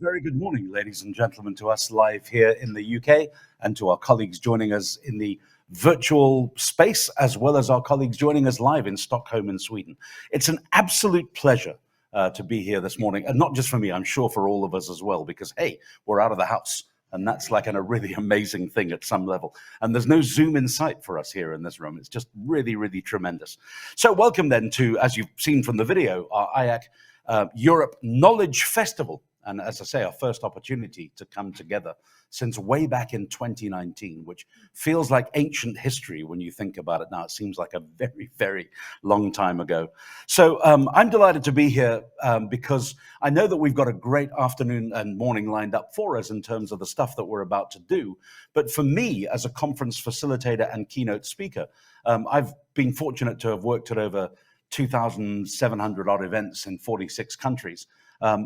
Very good morning, ladies and gentlemen, to us live here in the UK and to our colleagues joining us in the virtual space, as well as our colleagues joining us live in Stockholm in Sweden. It's an absolute pleasure to be here this morning, and not just for me, I'm sure for all of us as well, because, hey, we're out of the house. And that's like a really amazing thing at some level. And there's no Zoom in sight for us here in this room. It's just really, really tremendous. So welcome then to, as you've seen from the video, our IACC Europe Knowledge Festival. And as I say, our first opportunity to come together since way back in 2019, which feels like ancient history when you think about it now. It seems like a very, very long time ago. So I'm delighted to be here because I know that we've got a great afternoon and morning lined up for us in terms of the stuff that we're about to do. But for me, as a conference facilitator and keynote speaker, I've been fortunate to have worked at over 2,700 odd events in 46 countries.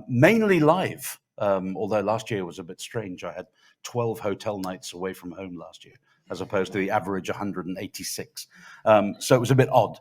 Mainly live, although last year was a bit strange. I had 12 hotel nights away from home last year, as opposed to the average 186. So it was a bit odd.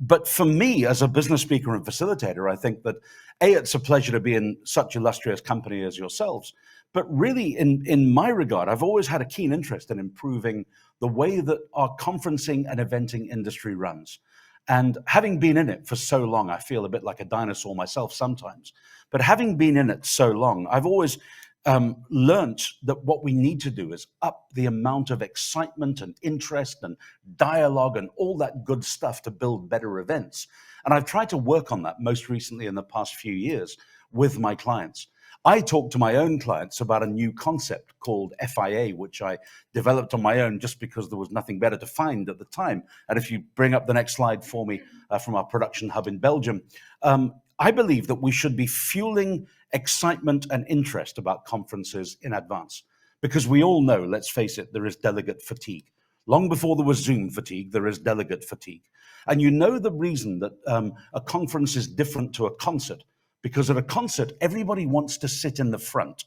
But for me, as a business speaker and facilitator, I think that, A, it's a pleasure to be in such illustrious company as yourselves. But really, in my regard, I've always had a keen interest in improving the way that our conferencing and eventing industry runs. And having been in it for so long, I feel a bit like a dinosaur myself sometimes. But having been in it so long, I've always learned that what we need to do is up the amount of excitement and interest and dialogue and all that good stuff to build better events. And I've tried to work on that most recently in the past few years with my clients. I talk to my own clients about a new concept called FIA, which I developed on my own just because there was nothing better to find at the time. And if you bring up the next slide for me from our production hub in Belgium, I believe that we should be fueling excitement and interest about conferences in advance. Because we all know, let's face it, there is delegate fatigue. Long before there was Zoom fatigue, there is delegate fatigue. And you know the reason that a conference is different to a concert. Because at a concert, everybody wants to sit in the front.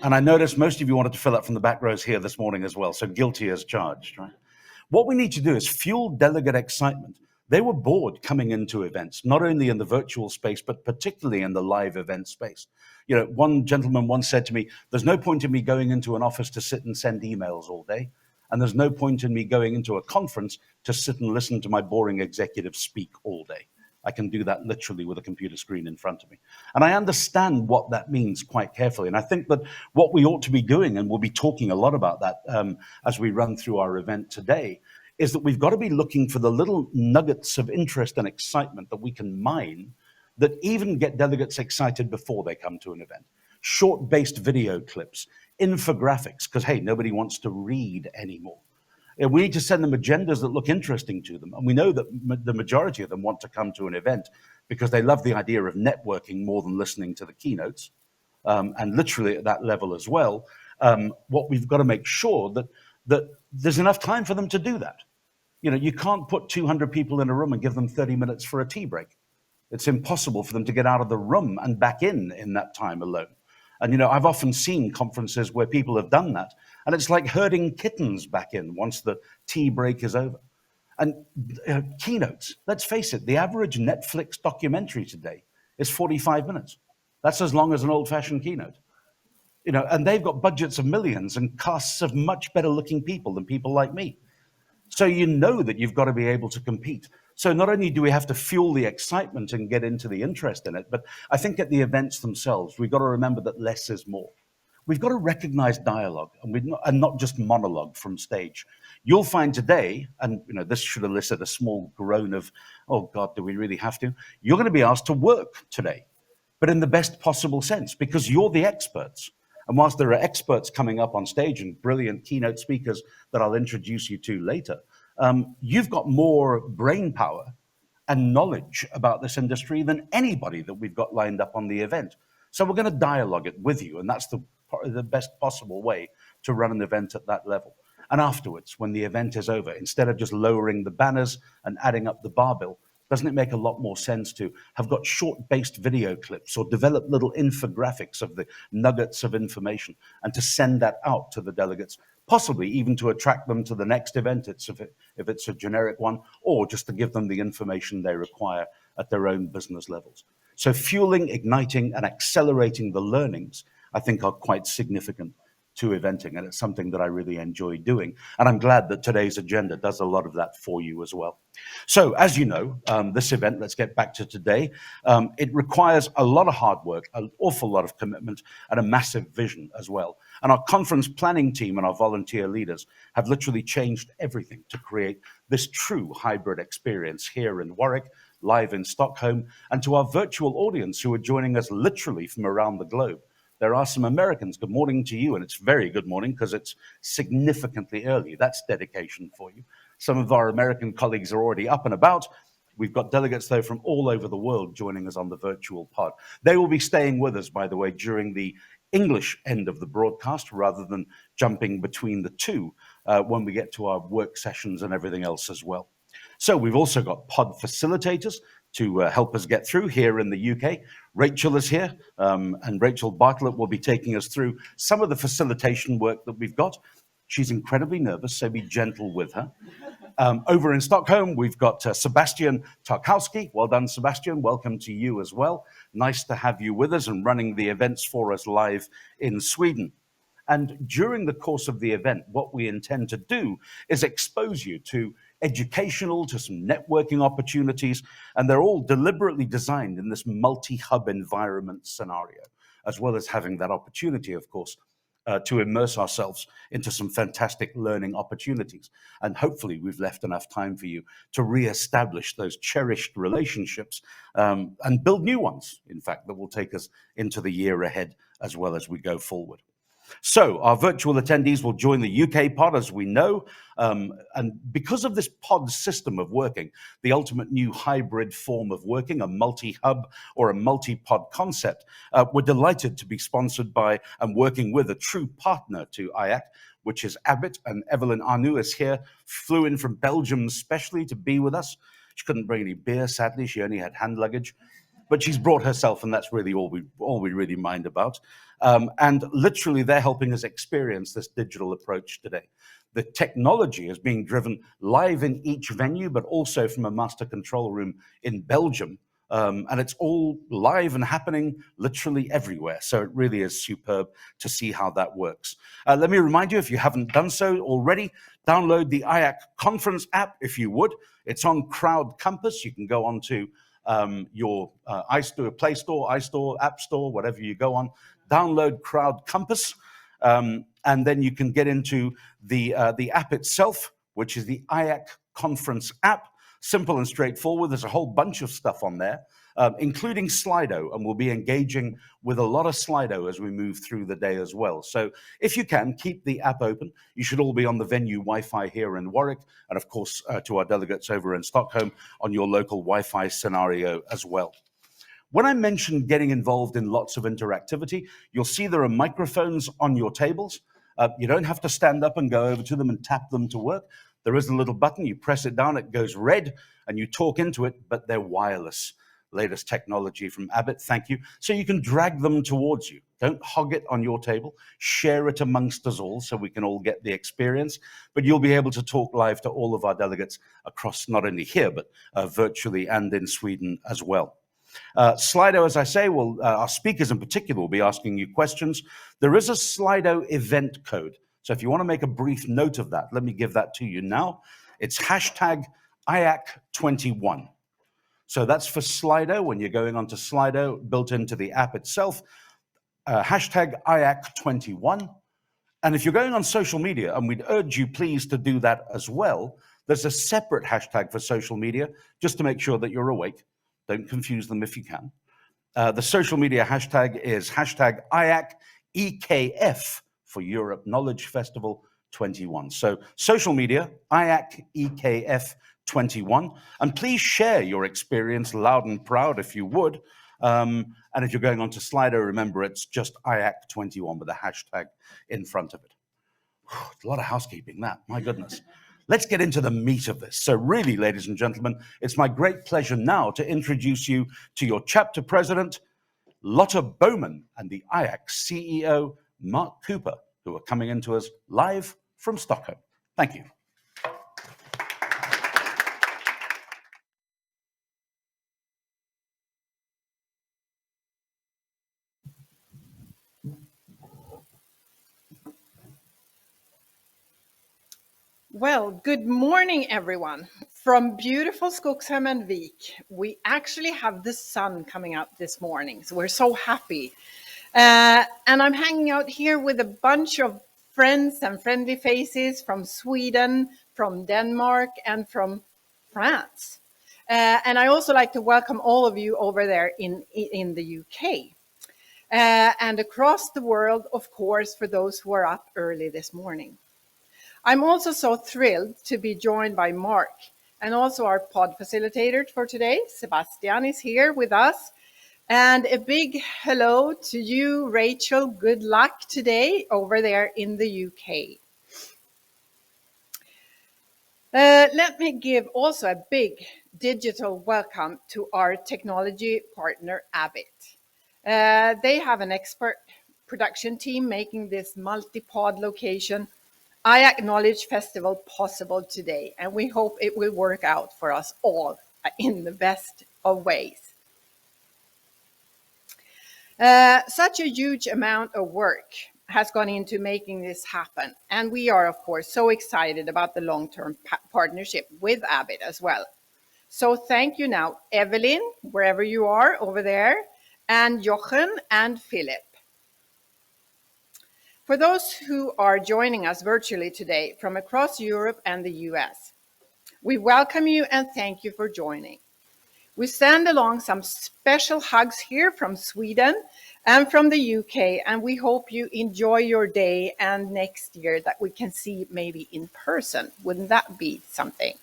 And I noticed most of you wanted to fill up from the back rows here this morning as well, so guilty as charged, right? What we need to do is fuel delegate excitement. They were bored coming into events, not only in the virtual space, but particularly in the live event space. You know, one gentleman once said to me, there's no point in me going into an office to sit and send emails all day. And there's no point in me going into a conference to sit and listen to my boring executive speak all day. I can do that literally with a computer screen in front of me. And I understand what that means quite carefully. And I think that what we ought to be doing, and we'll be talking a lot about that as we run through our event today, is that we've got to be looking for the little nuggets of interest and excitement that we can mine that even get delegates excited before they come to an event. Short-based video clips, infographics, because, hey, nobody wants to read anymore. We need to send them agendas that look interesting to them. And we know that the majority of them want to come to an event because they love the idea of networking more than listening to the keynotes. And literally at that level as well, what we've got to make sure that there's enough time for them to do that. You know, you can't put 200 people in a room and give them 30 minutes for a tea break. It's impossible for them to get out of the room and back in that time alone. And, you know, I've often seen conferences where people have done that, and it's like herding kittens back in once the tea break is over. And keynotes, let's face it, the average Netflix documentary today is 45 minutes. That's as long as an old-fashioned keynote. You know, and they've got budgets of millions and casts of much better looking people than people like me. So you know that you've got to be able to compete. So not only do we have to fuel the excitement and get into the interest in it, but I think at the events themselves, we've got to remember that less is more. We've got to recognize dialogue and not just monologue from stage. You'll find today, and you know this should elicit a small groan of, oh God, do we really have to? You're going to be asked to work today, but in the best possible sense, because you're the experts. And whilst there are experts coming up on stage and brilliant keynote speakers that I'll introduce you to later, you've got more brain power and knowledge about this industry than anybody that we've got lined up on the event. So we're going to dialogue it with you, and that's the best possible way to run an event at that level. And afterwards, when the event is over, instead of just lowering the banners and adding up the bar bill, doesn't it make a lot more sense to have got short-based video clips or develop little infographics of the nuggets of information and to send that out to the delegates, possibly even to attract them to the next event if it's a generic one, or just to give them the information they require at their own business levels. So fueling, igniting, and accelerating the learnings, I think, are quite significant to eventing, and it's something that I really enjoy doing. And I'm glad that today's agenda does a lot of that for you as well. So, as you know, this event, let's get back to today, it requires a lot of hard work, an awful lot of commitment, and a massive vision as well. And our conference planning team and our volunteer leaders have literally changed everything to create this true hybrid experience here in Warwick, live in Stockholm, and to our virtual audience who are joining us literally from around the globe. There are some Americans. Good morning to you, and it's very good morning because it's significantly early. That's dedication for you. Some of our American colleagues are already up and about. We've got delegates, though, from all over the world joining us on the virtual pod. They will be staying with us, by the way, during the English end of the broadcast rather than jumping between the two when we get to our work sessions and everything else as well. So we've also got pod facilitators to help us get through here in the UK. Rachel is here, and Rachel Bartlett will be taking us through some of the facilitation work that we've got. She's incredibly nervous, so be gentle with her. Over in Stockholm, we've got Sebastian Tarkowski. Well done, Sebastian. Welcome to you as well. Nice to have you with us and running the events for us live in Sweden. And during the course of the event, what we intend to do is expose you to educational, to some networking opportunities, and they're all deliberately designed in this multi-hub environment scenario, as well as having that opportunity, of course, to immerse ourselves into some fantastic learning opportunities. And hopefully we've left enough time for you to re-establish those cherished relationships and build new ones, in fact, that will take us into the year ahead as well as we go forward. So our virtual attendees will join the UK pod, as we know, and because of this pod system of working, the ultimate new hybrid form of working, a multi-hub or a multi-pod concept, we're delighted to be sponsored by and working with a true partner to IACC, which is Abbott, and Evelyn Arnoux is here, flew in from Belgium especially to be with us. She couldn't bring any beer, sadly, she only had hand luggage. But she's brought herself, and that's really all we really mind about. And literally, they're helping us experience this digital approach today. The technology is being driven live in each venue, but also from a master control room in Belgium. And it's all live and happening literally everywhere. So it really is superb to see how that works. Let me remind you, if you haven't done so already, download the IACC conference app, if you would. It's on Crowd Compass. You can go on to your iStore, Play Store, iStore, App Store, whatever you go on, download Crowd Compass, and then you can get into the app itself, which is the IACC Conference app. Simple and straightforward. There's a whole bunch of stuff on there, including Slido, and we'll be engaging with a lot of Slido as we move through the day as well. So if you can, keep the app open. You should all be on the venue Wi-Fi here in Warwick, and of course, to our delegates over in Stockholm, on your local Wi-Fi scenario as well. When I mentioned getting involved in lots of interactivity, you'll see there are microphones on your tables. You don't have to stand up and go over to them and tap them to work. There is a little button, you press it down, it goes red, and you talk into it, but they're wireless. Latest technology from Abbott, thank you. So you can drag them towards you. Don't hog it on your table. Share it amongst us all so we can all get the experience. But you'll be able to talk live to all of our delegates across not only here, but virtually and in Sweden as well. Slido, as I say, our speakers in particular will be asking you questions. There is a Slido event code. So if you want to make a brief note of that, let me give that to you now. It's hashtag IACC21. So that's for Slido. When you're going onto Slido, built into the app itself, hashtag IACC21. And if you're going on social media, and we'd urge you please to do that as well, there's a separate hashtag for social media, just to make sure that you're awake. Don't confuse them if you can. The social media hashtag is hashtag IACC-EKF for Europe Knowledge Festival 21. So social media, IACC-EKF 21. And please share your experience loud and proud if you would. And if you're going on to Slido, remember it's just IACC 21 with a hashtag in front of it. It's a lot of housekeeping, that, my goodness. Let's get into the meat of this. So really, ladies and gentlemen, it's my great pleasure now to introduce you to your chapter president, Lotta Bowman, and the IACC CEO, Mark Cooper, who are coming into us live from Stockholm. Thank you. Well, good morning, everyone. From beautiful Skogshem and Vik, we actually have the sun coming out this morning, so we're so happy. And I'm hanging out here with a bunch of friends and friendly faces from Sweden, from Denmark, and from France. And I also like to welcome all of you over there in the UK. And across the world, of course, for those who are up early this morning. I'm also so thrilled to be joined by Mark, and also our pod facilitator for today, Sebastian, is here with us. And a big hello to you, Rachel. Good luck today over there in the UK. Let me give also a big digital welcome to our technology partner, Abbott. They have an expert production team making this multi-pod location IACC Knowledge Festival possible today, and we hope it will work out for us all in the best of ways. Such a huge amount of work has gone into making this happen, and we are, of course, so excited about the long-term partnership with Abbott as well. So thank you now, Evelyn, wherever you are over there, and Jochen and Philip. For those who are joining us virtually today from across Europe and the US, we welcome you and thank you for joining. We send along some special hugs here from Sweden and from the UK, and we hope you enjoy your day and next year that we can see maybe in person. Wouldn't that be something?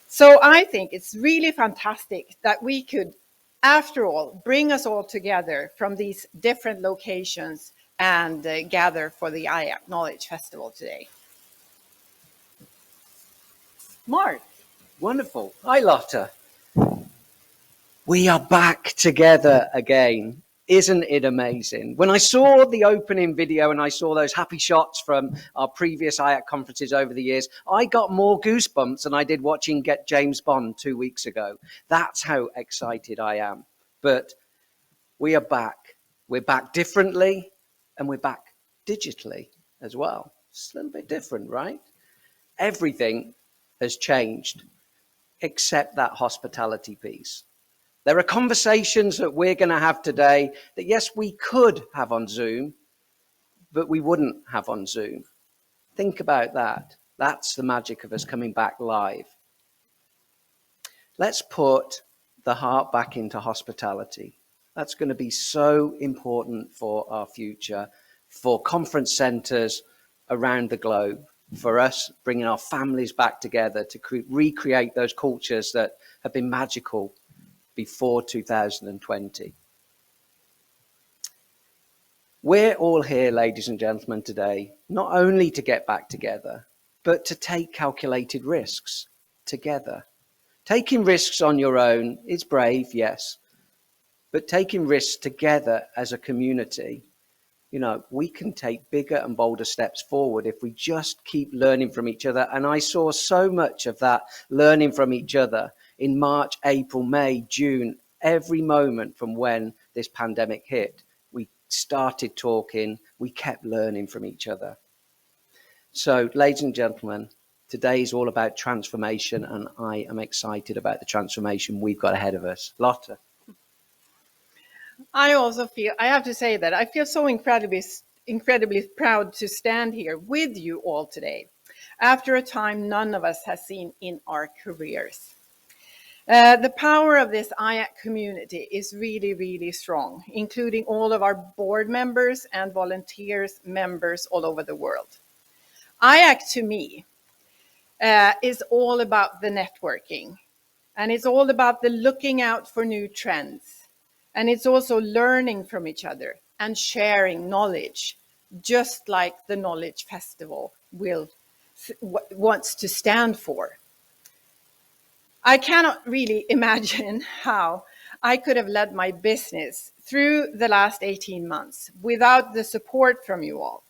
So I think it's really fantastic that we could, after all, bring us all together from these different locations and gather for the IACC Knowledge Festival today. Mark. Wonderful. Hi, Lotta. We are back together again. Isn't it amazing? When I saw the opening video and I saw those happy shots from our previous IACC conferences over the years, I got more goosebumps than I did watching Get James Bond 2 weeks ago. That's how excited I am. But we are back. We're back differently, and we're back digitally as well. It's a little bit different, right? Everything has changed except that hospitality piece. There are conversations that we're going to have today that, yes, we could have on Zoom, but we wouldn't have on Zoom. Think about that. That's the magic of us coming back live. Let's put the heart back into hospitality. That's going to be so important for our future, for conference centers around the globe, for us bringing our families back together to recreate those cultures that have been magical before 2020. We're all here, ladies and gentlemen, today, not only to get back together, but to take calculated risks together. Taking risks on your own is brave, yes, but taking risks together as a community, you know, we can take bigger and bolder steps forward if we just keep learning from each other. And I saw so much of that learning from each other in March, April, May, June, every moment from when this pandemic hit. We started talking, we kept learning from each other. So, ladies and gentlemen, today is all about transformation, and I am excited about the transformation we've got ahead of us. Lotta. I also feel, I have to say that I feel so incredibly proud to stand here with you all today, after a time none of us has seen in our careers. The power of this IACC community is really, really strong, including all of our board members and volunteers, members all over the world. IACC to me is all about the networking, and it's all about the looking out for new trends. And it's also learning from each other and sharing knowledge, just like the Knowledge Festival wants to stand for. I cannot really imagine how I could have led my business through the last 18 months without the support from you all,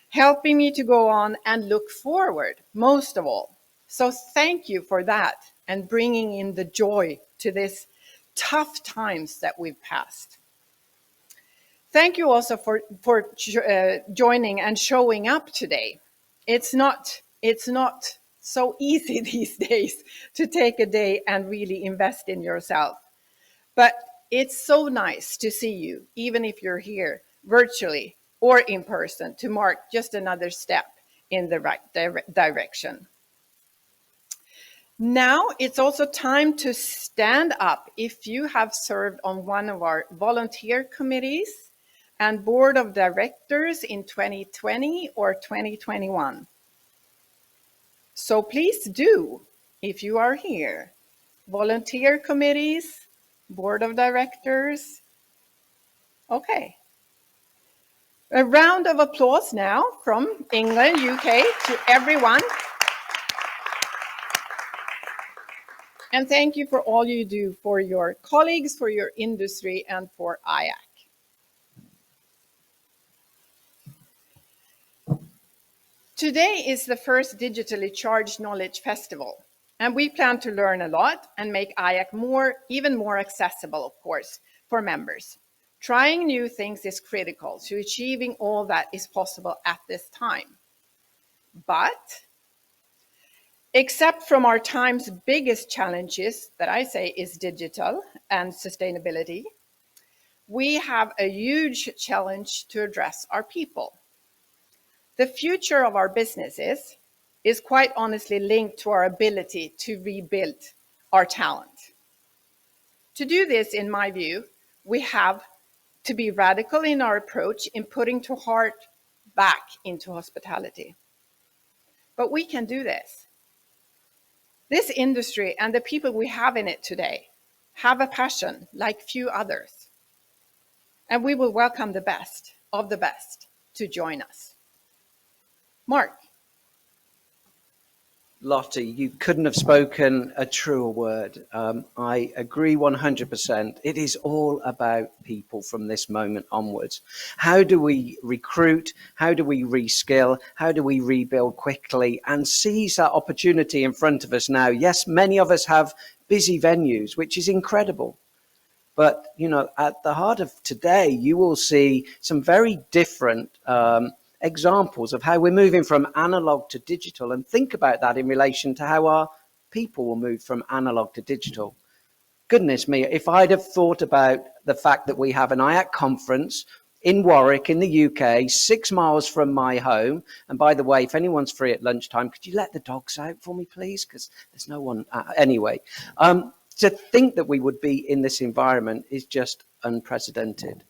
helping me to go on and look forward, most of all. So thank you for that and bringing in the joy to this tough times that we've passed. Thank you also for joining and showing up today. it's not so easy these days to take a day and really invest in yourself. But it's so nice to see you, even if you're here virtually or in person, to mark just another step in the right direction. Now it's also time to stand up if you have served on one of our volunteer committees and board of directors in 2020 or 2021. So please do, if you are here. Volunteer committees, board of directors. Okay. A round of applause now from England, UK, to everyone. And thank you for all you do for your colleagues, for your industry, and for IACC. Today is the first digitally charged Knowledge Festival, and we plan to learn a lot and make IACC even more accessible, of course, for members. Trying new things is critical to achieving all that is possible at this time. But except from our time's biggest challenges, that I say is digital and sustainability, we have a huge challenge to address our people. The future of our businesses is quite honestly linked to our ability to rebuild our talent. To do this, in my view, we have to be radical in our approach in putting to heart back into hospitality. But we can do this. This industry and the people we have in it today have a passion like few others. And we will welcome the best of the best to join us. Mark. Lotte, you couldn't have spoken a truer word. I agree 100%. It is all about people from this moment onwards. How do we recruit? How do we reskill? How do we rebuild quickly and seize that opportunity in front of us now? Yes, many of us have busy venues, which is incredible. But, you know, at the heart of today, you will see some very different examples of how we're moving from analog to digital, and think about that in relation to how our people will move from analog to digital. Goodness me, if I'd have thought about the fact that we have an IACC conference in Warwick in the UK, 6 miles from my home, and by the way, if anyone's free at lunchtime, could you let the dogs out for me, please? Because there's no one, anyway. To think that we would be in this environment is just unprecedented.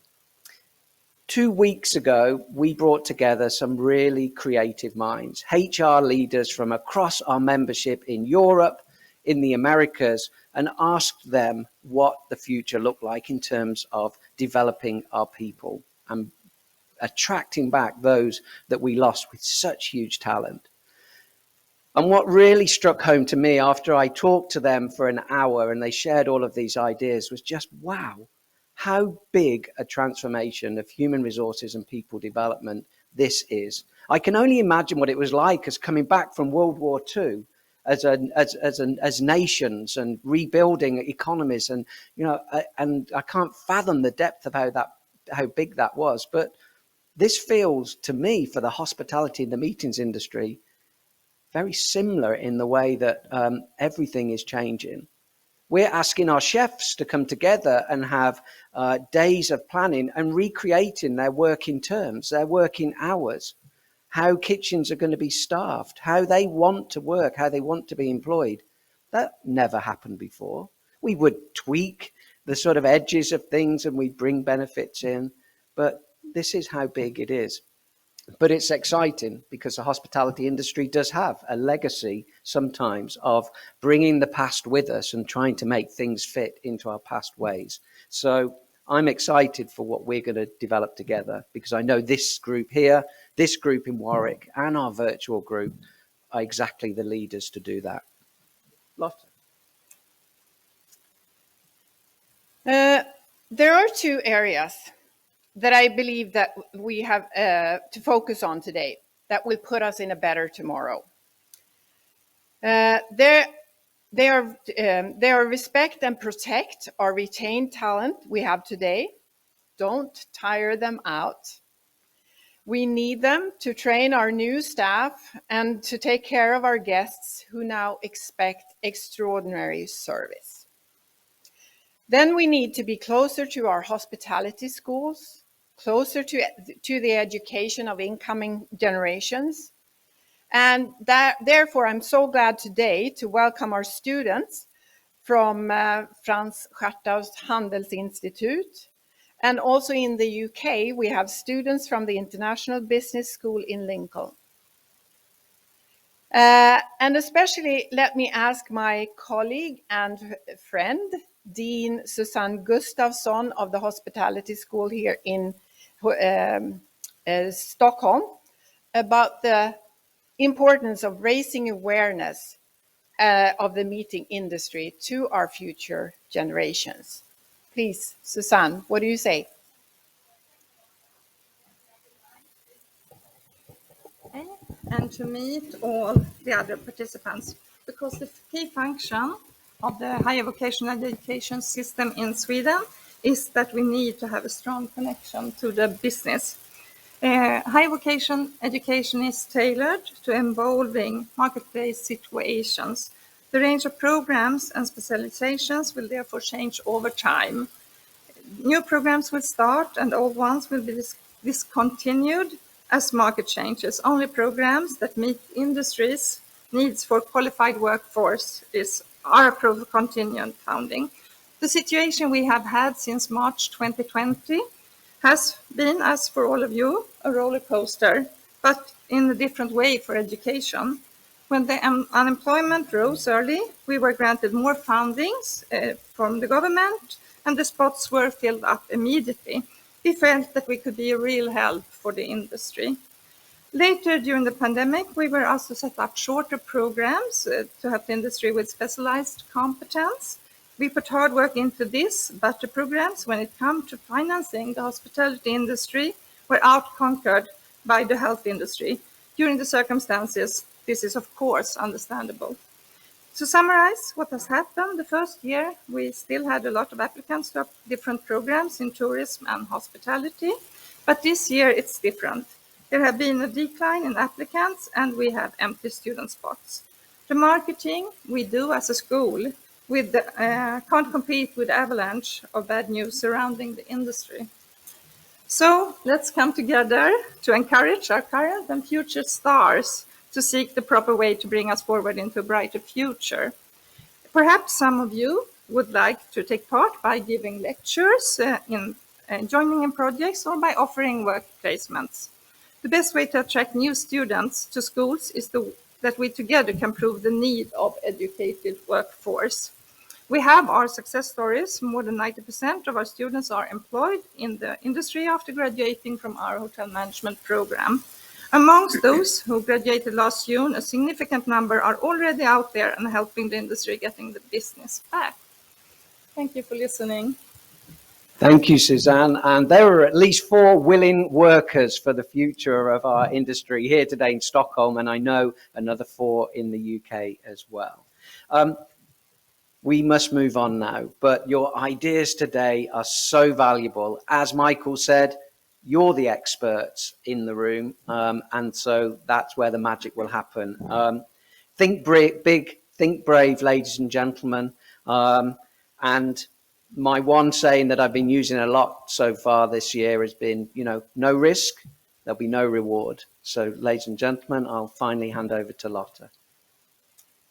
2 weeks ago, we brought together some really creative minds, HR leaders from across our membership in Europe, in the Americas, and asked them what the future looked like in terms of developing our people and attracting back those that we lost with such huge talent. And what really struck home to me after I talked to them for an hour and they shared all of these ideas was just, wow, how big a transformation of human resources and people development this is. I can only imagine what it was like as coming back from World War II as nations and rebuilding economies, and and I can't fathom the depth of how big that was. But this feels to me, for the hospitality and the meetings industry, very similar in the way that everything is changing. We're asking our chefs to come together and have days of planning and recreating their working terms, their working hours, how kitchens are going to be staffed, how they want to work, how they want to be employed. That never happened before. We would tweak the sort of edges of things and we'd bring benefits in, but this is how big it is. But it's exciting because the hospitality industry does have a legacy sometimes of bringing the past with us and trying to make things fit into our past ways. So I'm excited for what we're going to develop together, because I know this group here, this group in Warwick, and our virtual group are exactly the leaders to do that. Lotte. There are 2 areas that I believe that we have to focus on today that will put us in a better tomorrow. They are respect and protect our retained talent we have today. Don't tire them out. We need them to train our new staff and to take care of our guests who now expect extraordinary service. Then we need to be closer to our hospitality schools, closer to the education of incoming generations. And therefore, I'm so glad today to welcome our students from Frans Schartau's Handelsinstitute. And also in the UK, we have students from the International Business School in Lincoln. And especially let me ask my colleague and friend, Dean Susanne Gustafsson of the Hospitality School here in Stockholm, about the importance of raising awareness of the meeting industry to our future generations. Please, Susanne, what do you say? And to meet all the other participants, because the key function of the higher vocational education system in Sweden is that we need to have a strong connection to the business. Higher vocation education is tailored to evolving marketplace situations. The range of programs and specializations will therefore change over time. New programs will start and old ones will be discontinued as market changes. Only programs that meet industry's needs for qualified workforce are approved for continued funding. The situation we have had since March 2020 has been, as for all of you, a roller coaster, but in a different way for education. When the unemployment rose early, we were granted more fundings from the government, and the spots were filled up immediately. We felt that we could be a real help for the industry. Later, during the pandemic, we were asked to set up shorter programs to help the industry with specialized competence. We put hard work into this, but the programs, when it comes to financing the hospitality industry, were outconquered by the health industry. During the circumstances, this is of course understandable. To summarize what has happened, the first year we still had a lot of applicants to different programs in tourism and hospitality, but this year it's different. There have been a decline in applicants and we have empty student spots. The marketing we do as a school can't compete with the avalanche of bad news surrounding the industry. So let's come together to encourage our current and future stars to seek the proper way to bring us forward into a brighter future. Perhaps some of you would like to take part by giving lectures, joining in projects, or by offering work placements. The best way to attract new students to schools is that we together can prove the need of educated workforce. We have our success stories. More than 90% of our students are employed in the industry after graduating from our hotel management program. Amongst those who graduated last June, a significant number are already out there and helping the industry getting the business back. Thank you for listening. Thank you, Suzanne. And there are at least 4 willing workers for the future of our industry here today in Stockholm, and I know another 4 in the UK as well. We must move on now, but your ideas today are so valuable. As Michael said, you're the experts in the room, and so that's where the magic will happen. Think big, think brave, ladies and gentlemen. And my one saying that I've been using a lot so far this year has been, no risk, there'll be no reward. So, ladies and gentlemen, I'll finally hand over to Lotta.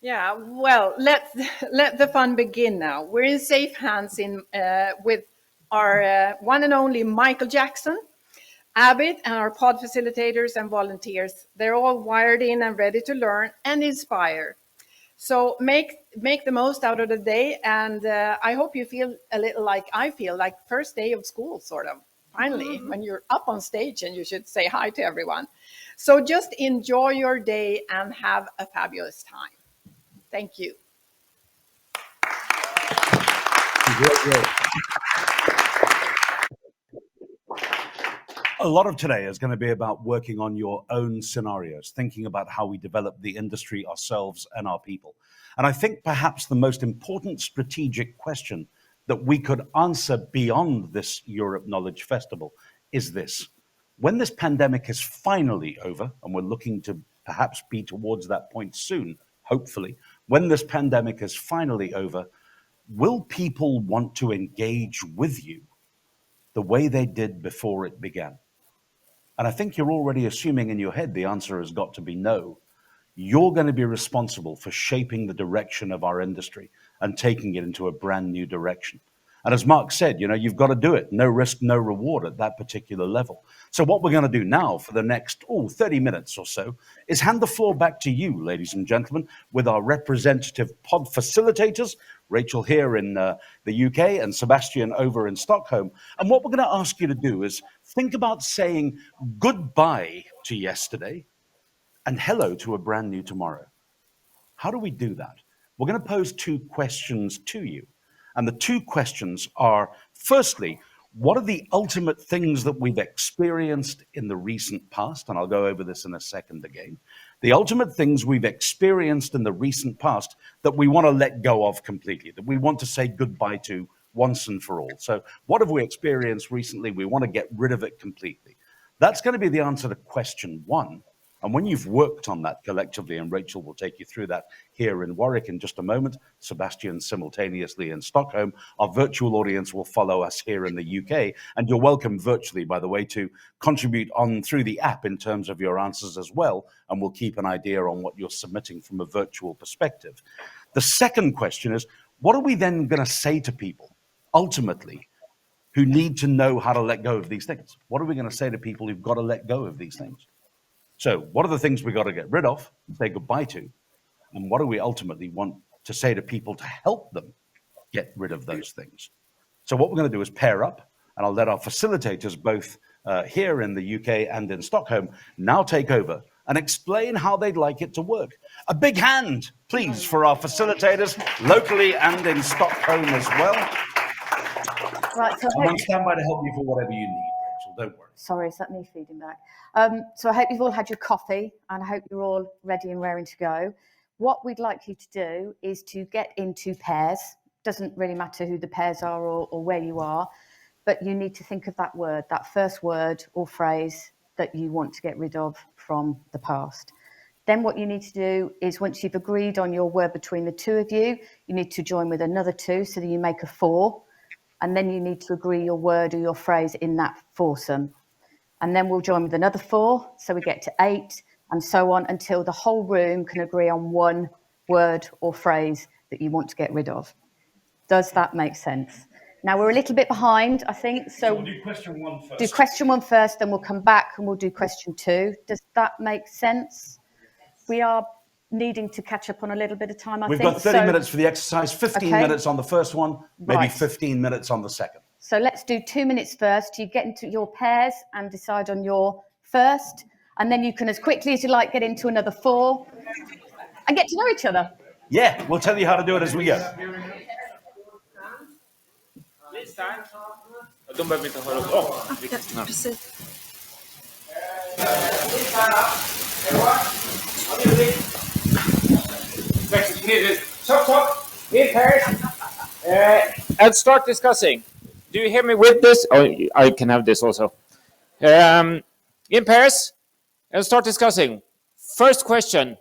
Yeah, well, let the fun begin now. We're in safe hands with our one and only Michael Jackson, Abid, and our pod facilitators and volunteers. They're all wired in and ready to learn and inspire. So make the most out of the day, and I hope you feel a little like I feel, like first day of school, sort of. Finally, when you're up on stage and you should say hi to everyone. So just enjoy your day and have a fabulous time. Thank you. A lot of today is going to be about working on your own scenarios, thinking about how we develop the industry ourselves and our people. And I think perhaps the most important strategic question that we could answer beyond this Europe Knowledge Festival is this: when this pandemic is finally over, and we're looking to perhaps be towards that point soon, hopefully, when this pandemic is finally over, will people want to engage with you the way they did before it began? And I think you're already assuming in your head the answer has got to be no. You're going to be responsible for shaping the direction of our industry and taking it into a brand new direction. And as Mark said, you've got to do it. No risk, no reward at that particular level. So what we're going to do now for the next 30 minutes or so is hand the floor back to you, ladies and gentlemen, with our representative pod facilitators, Rachel here in the UK and Sebastian over in Stockholm. And what we're going to ask you to do is think about saying goodbye to yesterday and hello to a brand new tomorrow. How do we do that? We're going to pose 2 questions to you. And the 2 questions are, firstly, what are the ultimate things that we've experienced in the recent past? And I'll go over this in a second again. The ultimate things we've experienced in the recent past that we want to let go of completely, that we want to say goodbye to once and for all. So what have we experienced recently? We want to get rid of it completely. That's going to be the answer to question 1. And when you've worked on that collectively, and Rachel will take you through that here in Warwick in just a moment, Sebastian simultaneously in Stockholm, our virtual audience will follow us here in the UK. And you're welcome virtually, by the way, to contribute on through the app in terms of your answers as well. And we'll keep an idea on what you're submitting from a virtual perspective. The second question is, what are we then going to say to people, ultimately, who need to know how to let go of these things? What are we going to say to people who've got to let go of these things? So what are the things we got to get rid of, say goodbye to, and what do we ultimately want to say to people to help them get rid of those things? So what we're going to do is pair up, and I'll let our facilitators both here in the UK and in Stockholm now take over and explain how they'd like it to work. A big hand, please, for our facilitators locally and in Stockholm as well. Right, so I'm on standby to help you for whatever you need, Rachel, don't worry. Sorry, is that me feeding back? So I hope you've all had your coffee, and I hope you're all ready and raring to go. What we'd like you to do is to get into pairs. Doesn't really matter who the pairs are or where you are, but you need to think of that word, that first word or phrase that you want to get rid of from the past. Then what you need to do is, once you've agreed on your word between the 2 of you, you need to join with another 2 so that you make a 4. And then you need to agree your word or your phrase in that foursome. And then we'll join with another 4, so we get to 8, and so on until the whole room can agree on one word or phrase that you want to get rid of. Does that make sense? Now, we're a little bit behind, I think. So we'll do question 1 first. Do question 1 first, then we'll come back and we'll do question 2. Does that make sense? We are needing to catch up on a little bit of time, I think. We've got 30 minutes for the exercise, 15 minutes on the first one, maybe 15 minutes on the second. So let's do 2 minutes first. You get into your pairs and decide on your first, and then you can, as quickly as you like, get into another 4 and get to know each other. Yeah, we'll tell you how to do it as we go. And start discussing. Do you hear me with this? Oh, I can have this also. In pairs, and start discussing. First question,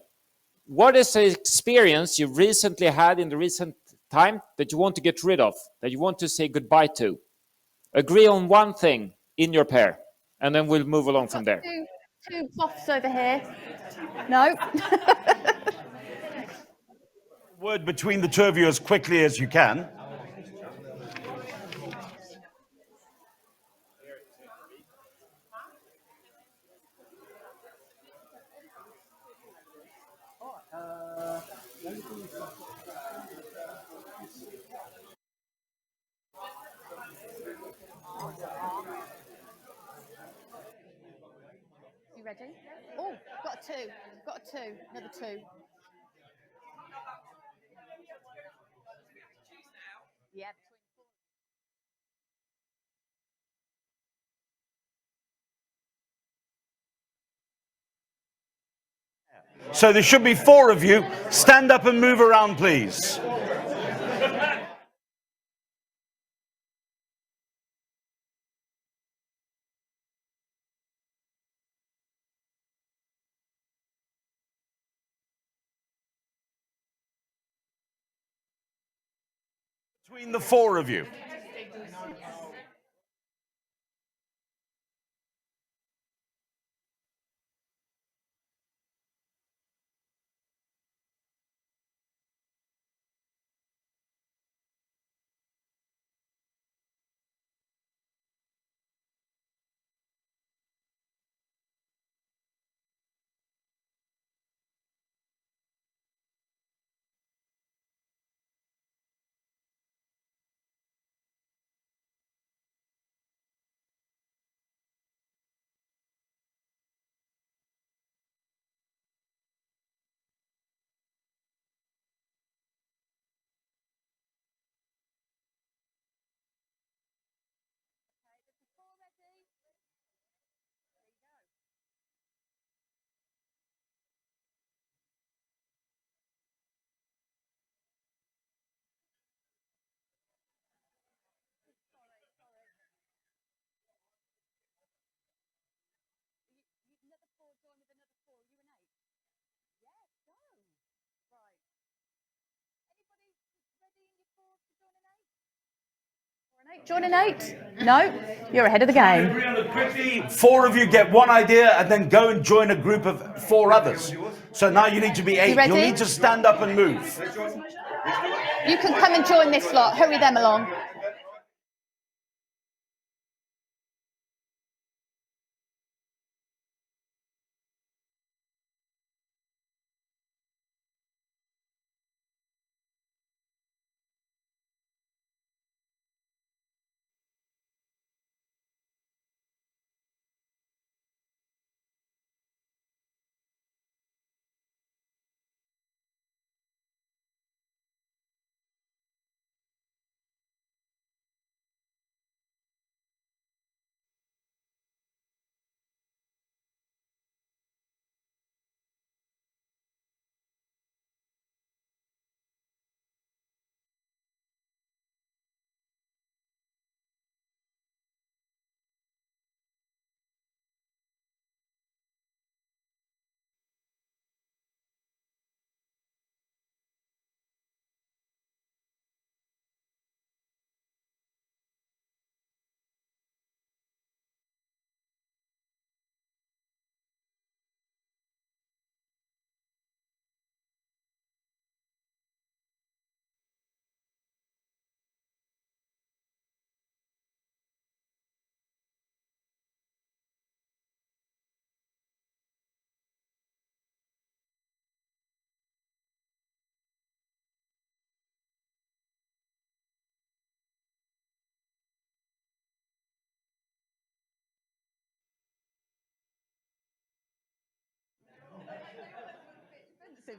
what is the experience you recently had in the recent time that you want to get rid of, that you want to say goodbye to? Agree on one thing in your pair, and then we'll move along from there. Two cloths over here. No. Word between the 2 of you as quickly as you can. You ready? Oh, got a 2. Got a 2. Another 2. Yeah. So there should be 4 of you. Stand up and move around, please. Between the four of you. Join an 8? No? You're ahead of the game. Agree on it quickly. Four of you get one idea and then go and join a group of four others. So now you need to be 8. ready? You'll need to stand up and move. You can come and join this lot. Hurry them along.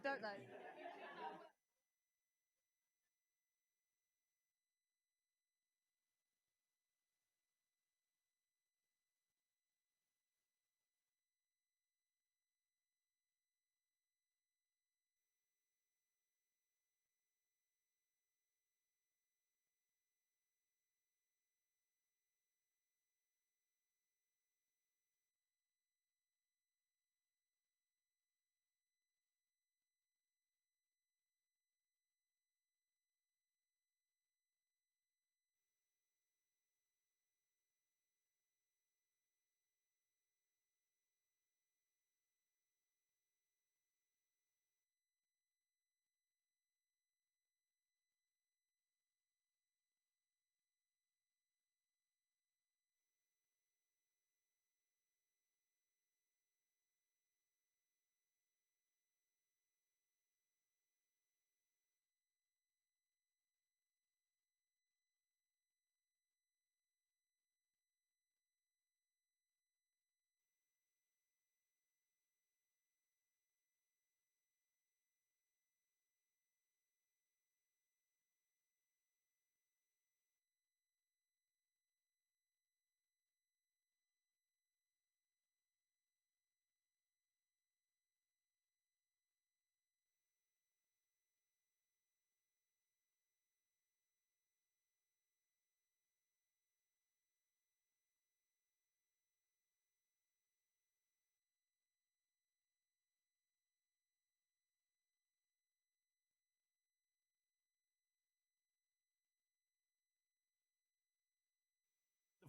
Don't they?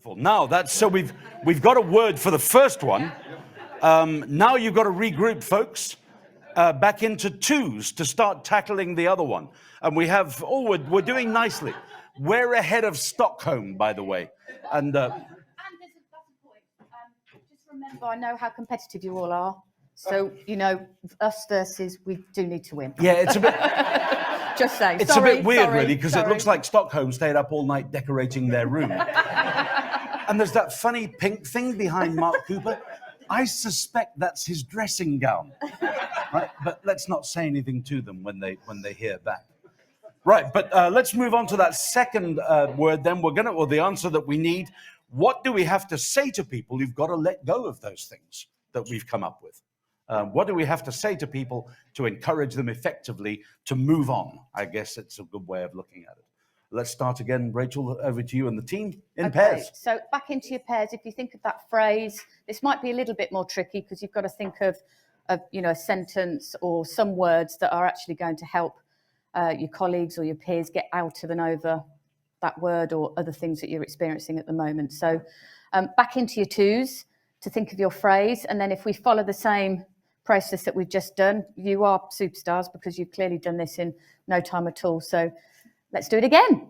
Now that's so we've got a word for the first one. Now you've got to regroup, folks, back into twos to start tackling the other one. And we have we're doing nicely. We're ahead of Stockholm, by the way. And there's a point. Just remember, I know how competitive you all are. So, you know, us versus we do need to win. yeah, it's a bit Just saying. it's a bit weird, really, because it looks like Stockholm stayed up all night decorating their room. And there's that funny pink thing behind Mark Cooper. I suspect that's his dressing gown. Right? But let's not say anything to them when they hear that. Right, but let's move on to that second word then. Or the answer that we need. What do we have to say to people who've got to let go of those things that we've come up with? What do we have to say to people to encourage them effectively to move on? I guess it's a good way of looking at it. Let's start again, Rachel, over to you and the team in pairs. So back into your pairs. If you think of that phrase, this might be a little bit more tricky because you've got to think of you know, a sentence or some words that are actually going to help your colleagues or your peers get out of and over that word or other things that you're experiencing at the moment. So back into your twos to think of your phrase. And then if we follow the same process that we've just done, you are superstars because you've clearly done this in no time at all. So let's do it again.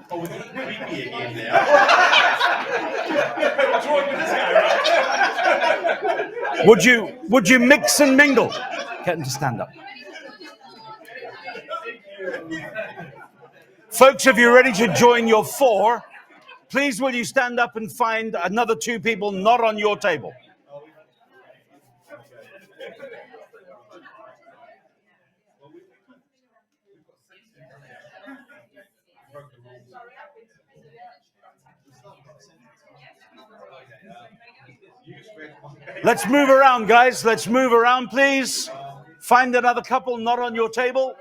Oh, we're getting creepy again now. What's wrong with this guy, right? Would you mix and mingle? Get them to stand up. Folks, if you're ready to join your four, please will you stand up and find another two people not on your table. Let's move around, guys. Let's move around, please. Find another couple not on your table.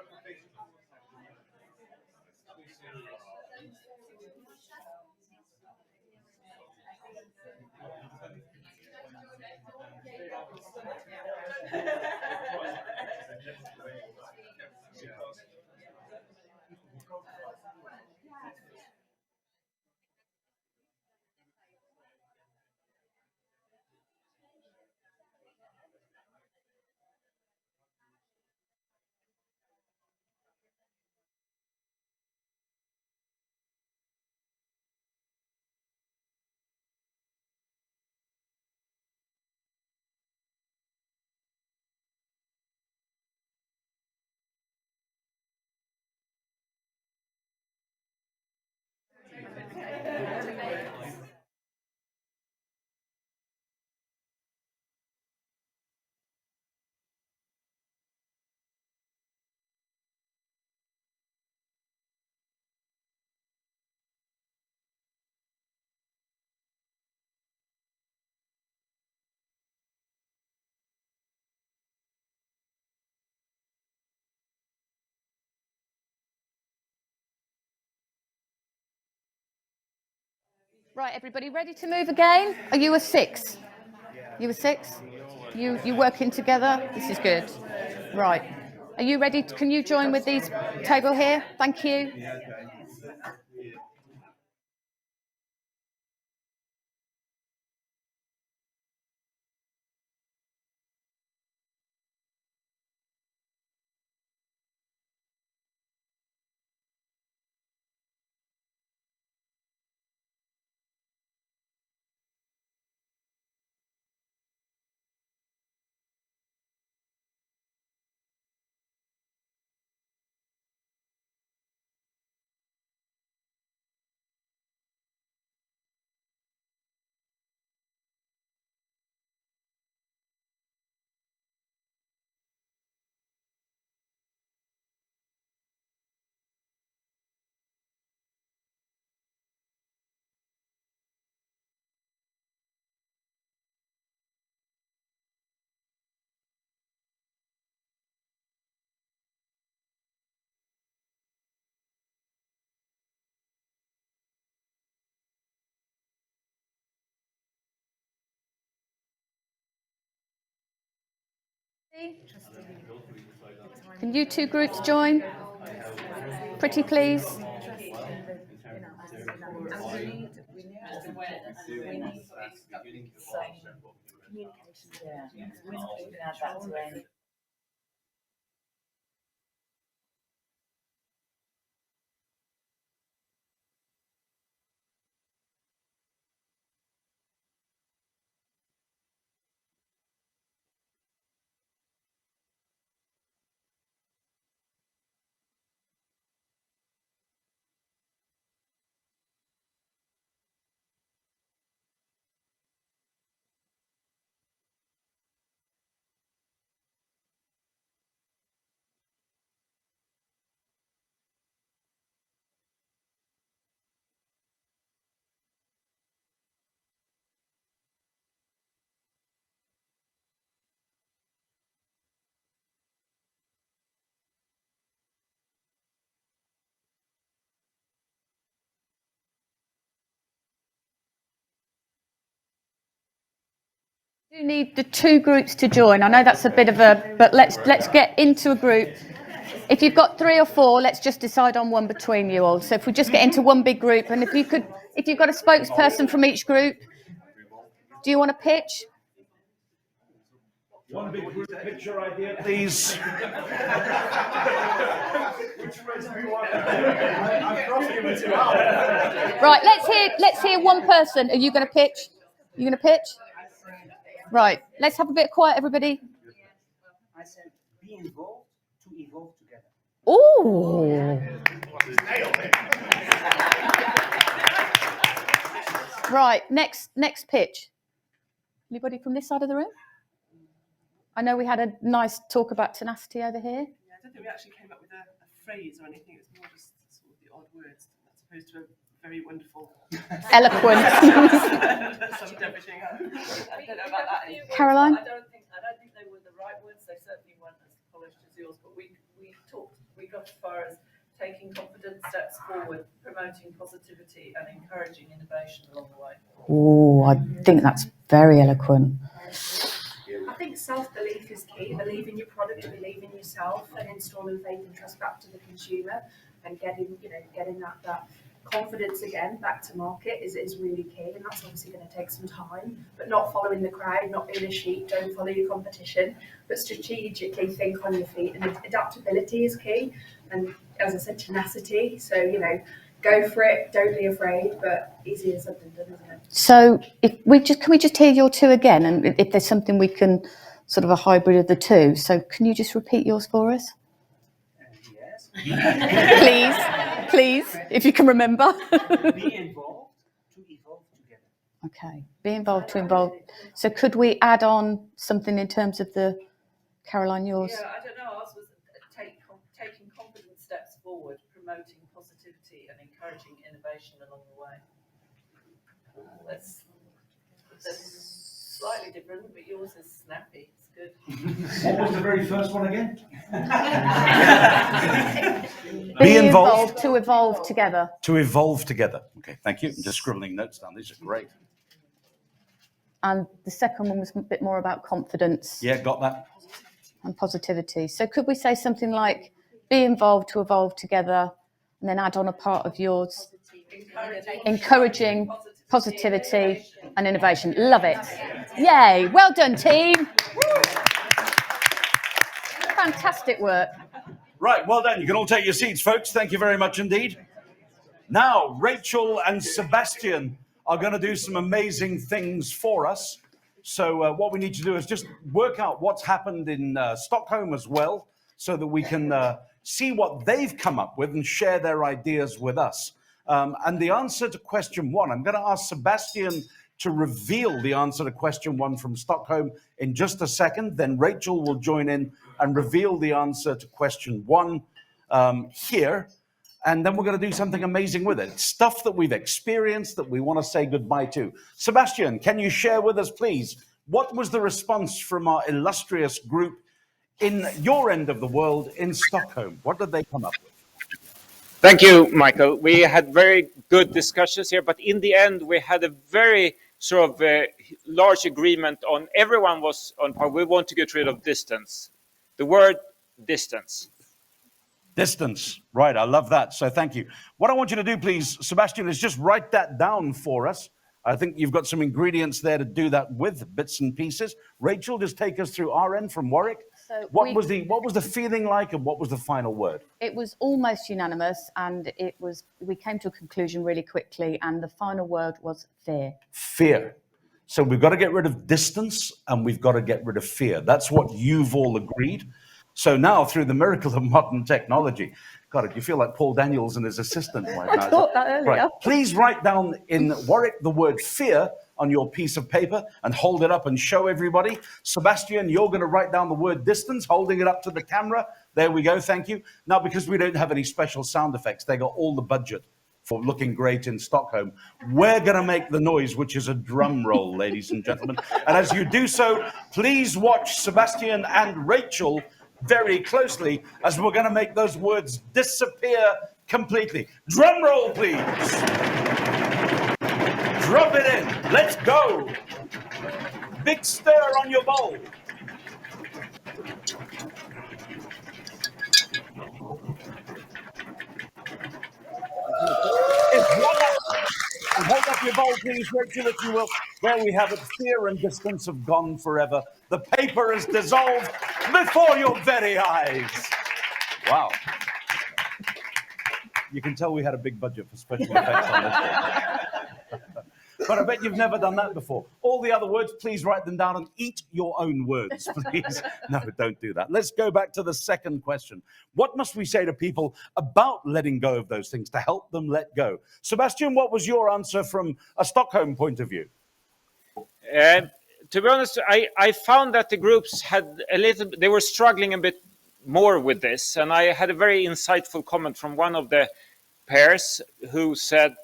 Right, everybody ready to move again? Are you a 6? You a 6? You working together? This is good. Right. Are you ready? Can you join with these table here? Thank you. Can you two groups join? Pretty please. You need the two groups to join. I know that's a bit of a, but let's get into a group. If you've got 3 or 4, let's just decide on one between you all. So if we just get into one big group, and if you've got a spokesperson from each group, do you want to pitch? One big group picture idea, please. Right, let's hear one person. Are you going to pitch? You going to pitch? Right, let's have a bit of quiet, everybody. I said, be involved to evolve together. Ooh. Right, next pitch. Anybody from this side of the room? I know we had a nice talk about tenacity over here. Yeah, I don't think we actually came up with a phrase or anything. It's more just sort of the odd words as opposed to a very wonderful Eloquence. summed everything up. I don't know about that. Caroline? I don't think they were the right words. They certainly weren't as polished as yours. But we got as far as taking confident steps forward, promoting positivity, and encouraging innovation along the way. Oh, I think that's very eloquent. I think self-belief is key. Believe in your product, believe in yourself, and installing faith and trust back to the consumer, and getting that confidence again back to market is really key. And that's obviously going to take some time, but not following the crowd, not being a sheep. Don't follow your competition, but strategically think on your feet. And adaptability is key. And as I said, tenacity. So go for it. Don't be afraid. But easier said than done, isn't it? So can we just hear your two again? And if there's something we can sort of a hybrid of the two. So can you just repeat yours for us? Yes. Please, if you can remember. Be involved to evolve together. Okay, be involved to involve. So could we add on something in terms of the, Caroline, yours? Yeah, I don't know. Ours was taking confident steps forward, promoting positivity, and encouraging innovation along the way. That's slightly different, but yours is snappy. It's good. What was the very first one again? Be involved. To evolve together. To evolve together. Okay, thank you. I'm just scribbling notes down. These are great. And the second one was a bit more about confidence. Yeah, got that. And positivity. So could we say something like, be involved to evolve together, and then add on a part of yours? Encouraging positivity and innovation. Love it. Yay. Well done, team. Fantastic work. Right, well done. You can all take your seats, folks. Thank you very much indeed. Now, Rachel and Sebastian are going to do some amazing things for us. So what we need to do is just work out what's happened in Stockholm as well, so that we can see what they've come up with and share their ideas with us. And the answer to question one, I'm going to ask Sebastian to reveal the answer to question one from Stockholm in just a second. Then Rachel will join in and reveal the answer to question one here. And then we're going to do something amazing with it. Stuff that we've experienced that we want to say goodbye to. Sebastian, can you share with us, please, what was the response from our illustrious group in your end of the world in Stockholm? What did they come up with? Thank you, Michael. We had very good discussions here, but in the end, we had a very sort of large agreement on, everyone was on par. We want to get rid of distance. The word distance. Distance, right, I love that, so thank you. What I want you to do, please, Sebastian, is just write that down for us. I think you've got some ingredients there to do that with, bits and pieces. Rachel, just take us through our end from Warwick. So what was the feeling like, and what was the final word? It was almost unanimous, and we came to a conclusion really quickly, and the final word was fear. Fear. So we've got to get rid of distance, and we've got to get rid of fear. That's what you've all agreed. So now, through the miracle of modern technology, God, you feel like Paul Daniels and his assistant right now. I thought that earlier. Right. Please write down in Warwick the word fear on your piece of paper and hold it up and show everybody. Sebastian, you're going to write down the word distance, holding it up to the camera. There we go, thank you. Now, because we don't have any special sound effects, they got all the budget for looking great in Stockholm. We're going to make the noise, which is a drum roll, ladies and gentlemen. And as you do so, please watch Sebastian and Rachel very closely, as we're going to make those words disappear completely. Drum roll, please. Drop it in. Let's go. Big stir on your bowl. And hold up your bowl, please, Rachel, if you will. There we have it. Fear and distance have gone forever. The paper is dissolved before your very eyes. Wow. You can tell we had a big budget for special effects on this one. But I bet you've never done that before. All the other words, please write them down and eat your own words, please. No, don't do that. Let's go back to the second question. What must we say to people about letting go of those things to help them let go? Sebastian, what was your answer from a Stockholm point of view? To be honest, I found that the groups had they were struggling a bit more with this. And I had a very insightful comment from one of the pairs who said,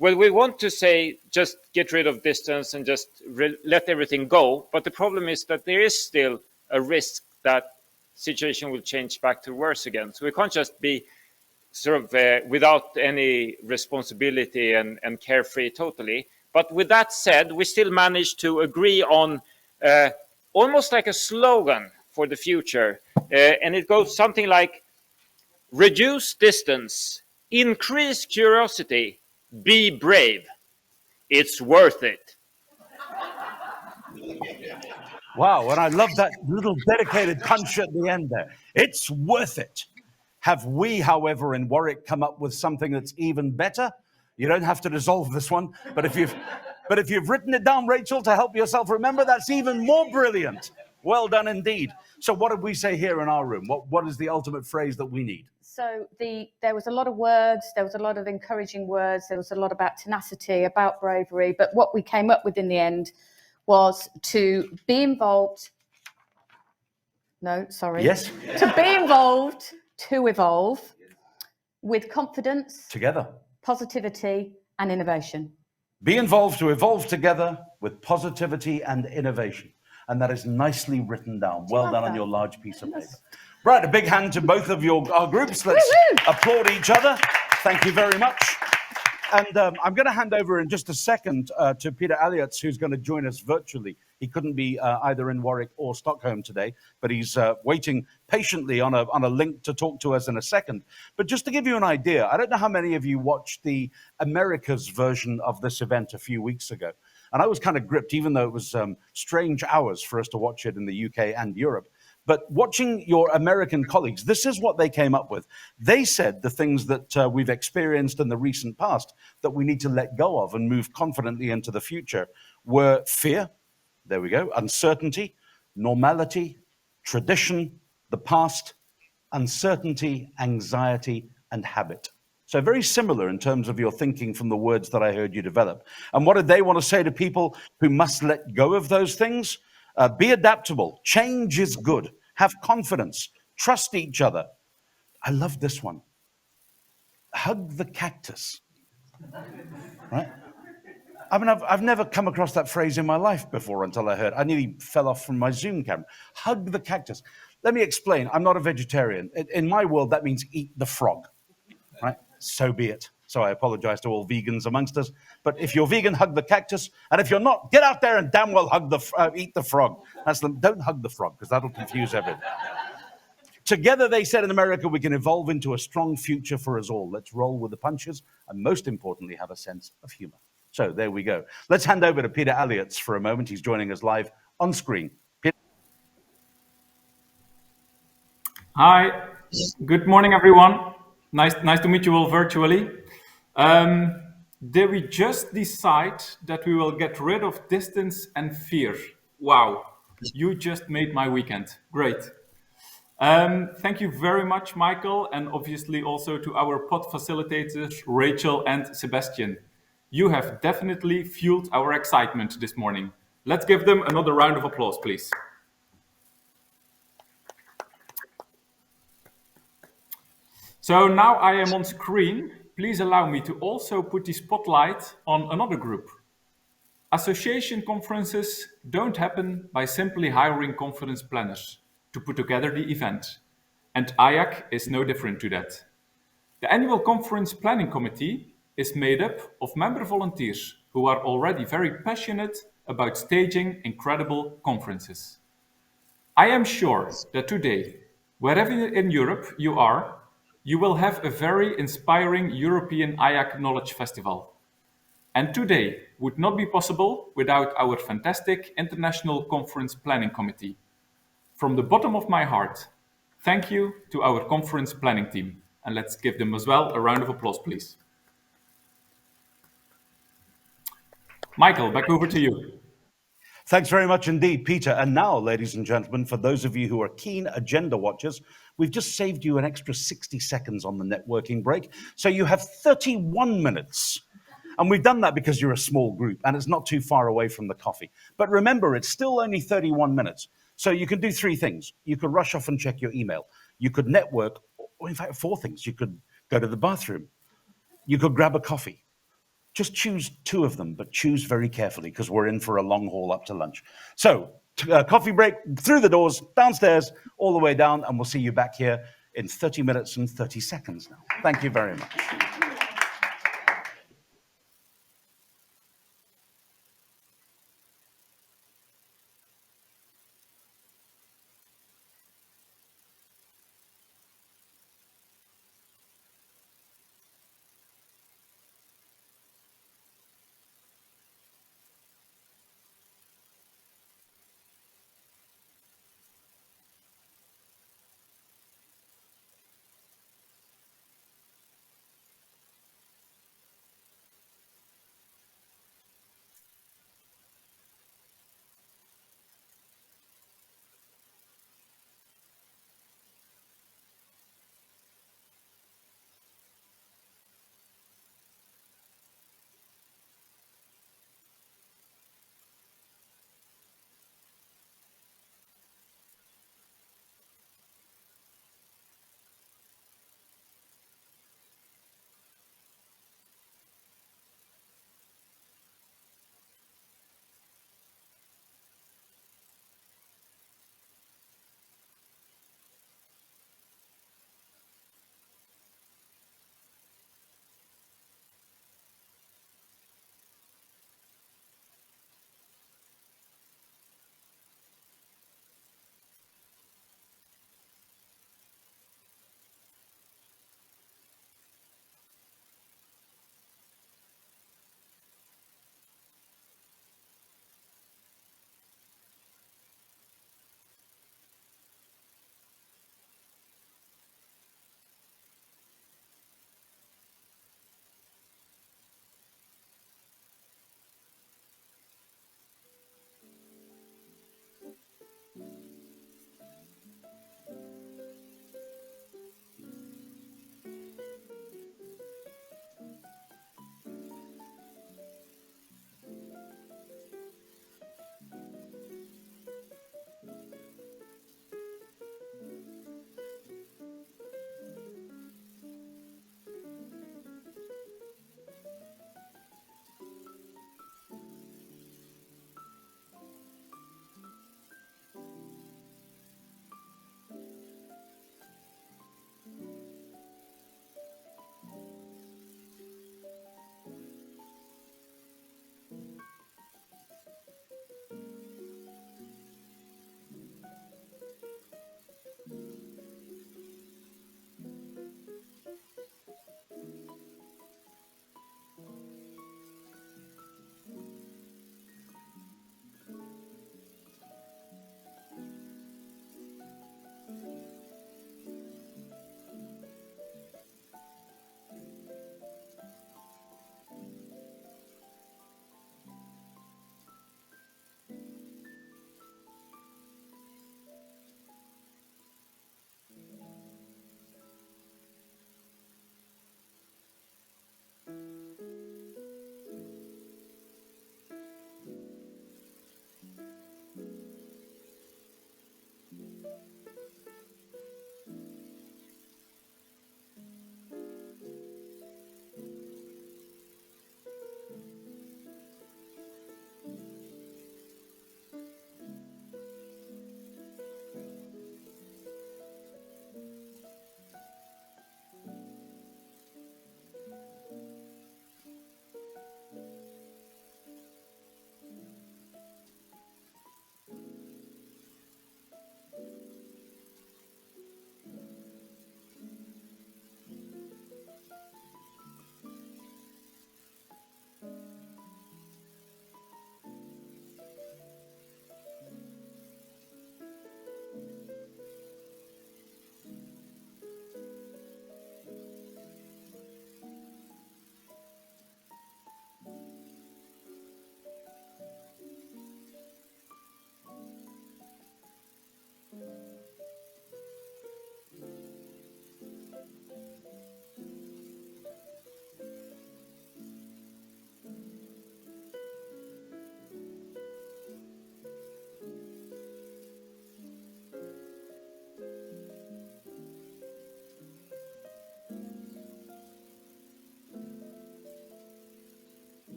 well, we want to say just get rid of distance and just let everything go. But the problem is that there is still a risk that situation will change back to worse again. So we can't just be sort of without any responsibility and carefree totally. But with that said, we still managed to agree on almost like a slogan for the future. And it goes something like, reduce distance, increase curiosity, be brave. It's worth it. Wow, and I love that little dedicated punch at the end there. It's worth it. Have we, however, in Warwick come up with something that's even better? You don't have to dissolve this one, but if you've written it down, Rachel, to help yourself remember, that's even more brilliant. Well done indeed. So what did we say here in our room? What is the ultimate phrase that we need? So there was a lot of words, there was a lot of encouraging words, there was a lot about tenacity, about bravery, but what we came up with in the end was to be involved. No, sorry. Yes. To be involved, to evolve, with confidence, Together. positivity, and innovation. Be involved to evolve together with positivity and innovation. and that is nicely written down. Well like done on that? your large piece of paper. Right, a big hand to both of our groups. Let's applaud each other. Thank you very much. And I'm going to hand over in just a second to Peter Alliotz, who's going to join us virtually. He couldn't be either in Warwick or Stockholm today, but he's waiting patiently on a link to talk to us in a second. But just to give you an idea, I don't know how many of you watched the Americas version of this event a few weeks ago. And I was kind of gripped, even though it was strange hours for us to watch it in the UK and Europe. But watching your American colleagues, this is what they came up with. They said the things that we've experienced in the recent past that we need to let go of and move confidently into the future were fear, there we go, uncertainty, normality, tradition, the past, uncertainty, anxiety, and habit. So very similar in terms of your thinking from the words that I heard you develop. And what did they want to say to people who must let go of those things? Be adaptable. Change is good. Have confidence. Trust each other. I love this one. Hug the cactus. Right? I mean, I've never come across that phrase in my life before until I heard. I nearly fell off from my Zoom camera. Hug the cactus. Let me explain. I'm not a vegetarian. In my world, that means eat the frog. Right? So be it. So I apologize to all vegans amongst us. But if you're vegan, hug the cactus. And if you're not, get out there and damn well eat the frog. Don't hug the frog, because that'll confuse everything. Together, they said in America, we can evolve into a strong future for us all. Let's roll with the punches and, most importantly, have a sense of humor. So there we go. Let's hand over to Peter Alliotz for a moment. He's joining us live on screen. Peter. Hi. Good morning, everyone. Nice to meet you all virtually. Did we just decide that we will get rid of distance and fear? Wow, you just made my weekend. Great. Thank you very much, Michael, and obviously also to our pod facilitators, Rachel and Sebastian. You have definitely fueled our excitement this morning. Let's give them another round of applause, please. So now I am on screen. Please allow me to also put the spotlight on another group. Association conferences don't happen by simply hiring conference planners to put together the event. And IAC is no different to that. The annual conference planning committee is made up of member volunteers who are already very passionate about staging incredible conferences. I am sure that today, wherever in Europe you are, you will have a very inspiring European IACC Knowledge Festival. And today would not be possible without our fantastic International Conference Planning Committee. From the bottom of my heart, thank you to our conference planning team. And let's give them as well a round of applause, please. Michael, back over to you. Thanks very much indeed, Peter. And now, ladies and gentlemen, for those of you who are keen agenda watchers, we've just saved you an extra 60 seconds on the networking break. So you have 31 minutes. And we've done that because you're a small group and it's not too far away from the coffee. But remember, it's still only 31 minutes. So you can do three things. You could rush off and check your email. You could network, or in fact, four things. You could go to the bathroom. You could grab a coffee. Just choose two of them, but choose very carefully because we're in for a long haul up to lunch. So coffee break, through the doors, downstairs, all the way down, and we'll see you back here in 30 minutes and 30 seconds now. Thank you very much.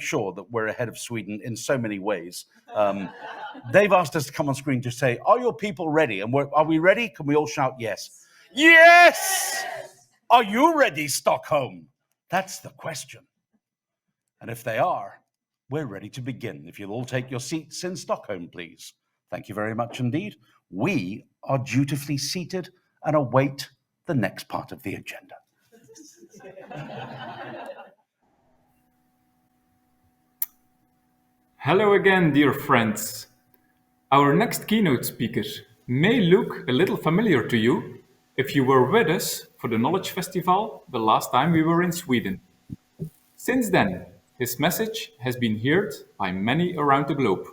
sure that we're ahead of Sweden in so many ways. They've asked us to come on screen to say, are your people ready? And are we ready? Can we all shout yes? Yes! Are you ready, Stockholm? That's the question. And if they are, we're ready to begin. If you'll all take your seats in Stockholm, please. Thank you very much indeed. We are dutifully seated and await the next part of the agenda. Hello again, dear friends. Our next keynote speaker may look a little familiar to you if you were with us for the Knowledge Festival the last time we were in Sweden. Since then, his message has been heard by many around the globe.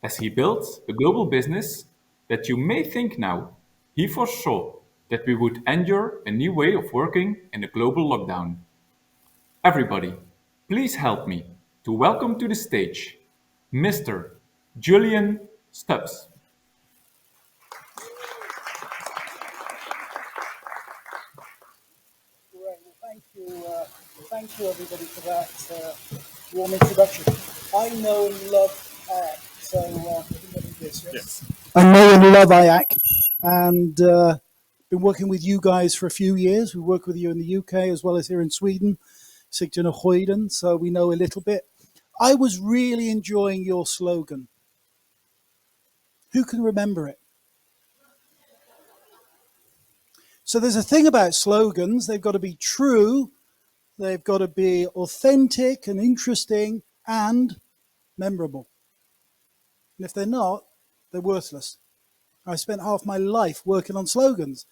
As he built a global business that you may think now, he foresaw that we would endure a new way of working in a global lockdown. Everybody, please help me to welcome to the stage Mr. Julian Stubbs. Great. Well, thank you everybody for that warm introduction. I know and love IAC, so I think I do this, yes? I know and love IAC, and been working with you guys for a few years. We work with you in the UK as well as here in Sweden, Sigtuna och Höjden, so we know a little bit. I was really enjoying your slogan. Who can remember it? So there's a thing about slogans. They've got to be true, they've got to be authentic and interesting and memorable. And if they're not, they're worthless. I spent half my life working on slogans.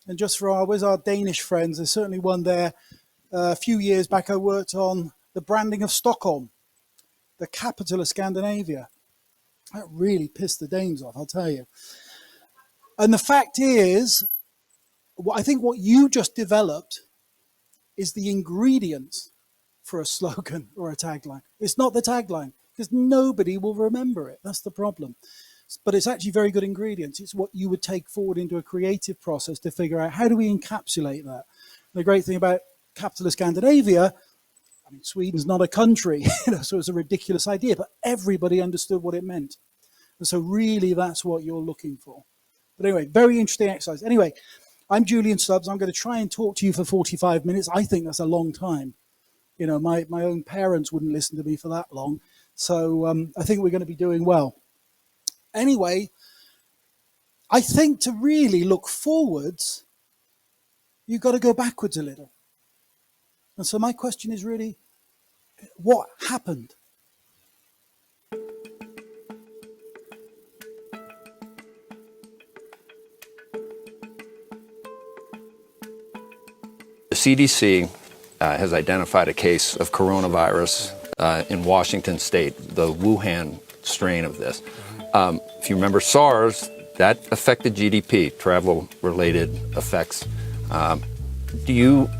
And just for our Danish friends, there's certainly one there. A few years back, I worked on the branding of Stockholm, the capital of Scandinavia. That really pissed the Danes off, I'll tell you. And the fact is, I think what you just developed is the ingredients for a slogan or a tagline. It's not the tagline, because nobody will remember it. That's the problem. But it's actually very good ingredients. It's what you would take forward into a creative process to figure out how do we encapsulate that. And the great thing about capital of Scandinavia, I mean, Sweden's not a country, so it's a ridiculous idea, but everybody understood what it meant. And so really that's what you're looking for. But anyway, very interesting exercise. Anyway, I'm Julian Stubbs. I'm going to try and talk to you for 45 minutes. I think that's a long time. You know, my own parents wouldn't listen to me for that long. So I think we're going to be doing well. Anyway, I think to really look forwards, you've got to go backwards a little. And so my question is really, what happened? The CDC has identified a case of coronavirus in Washington state, the Wuhan strain of this. If you remember SARS, that affected GDP, travel-related effects. Have you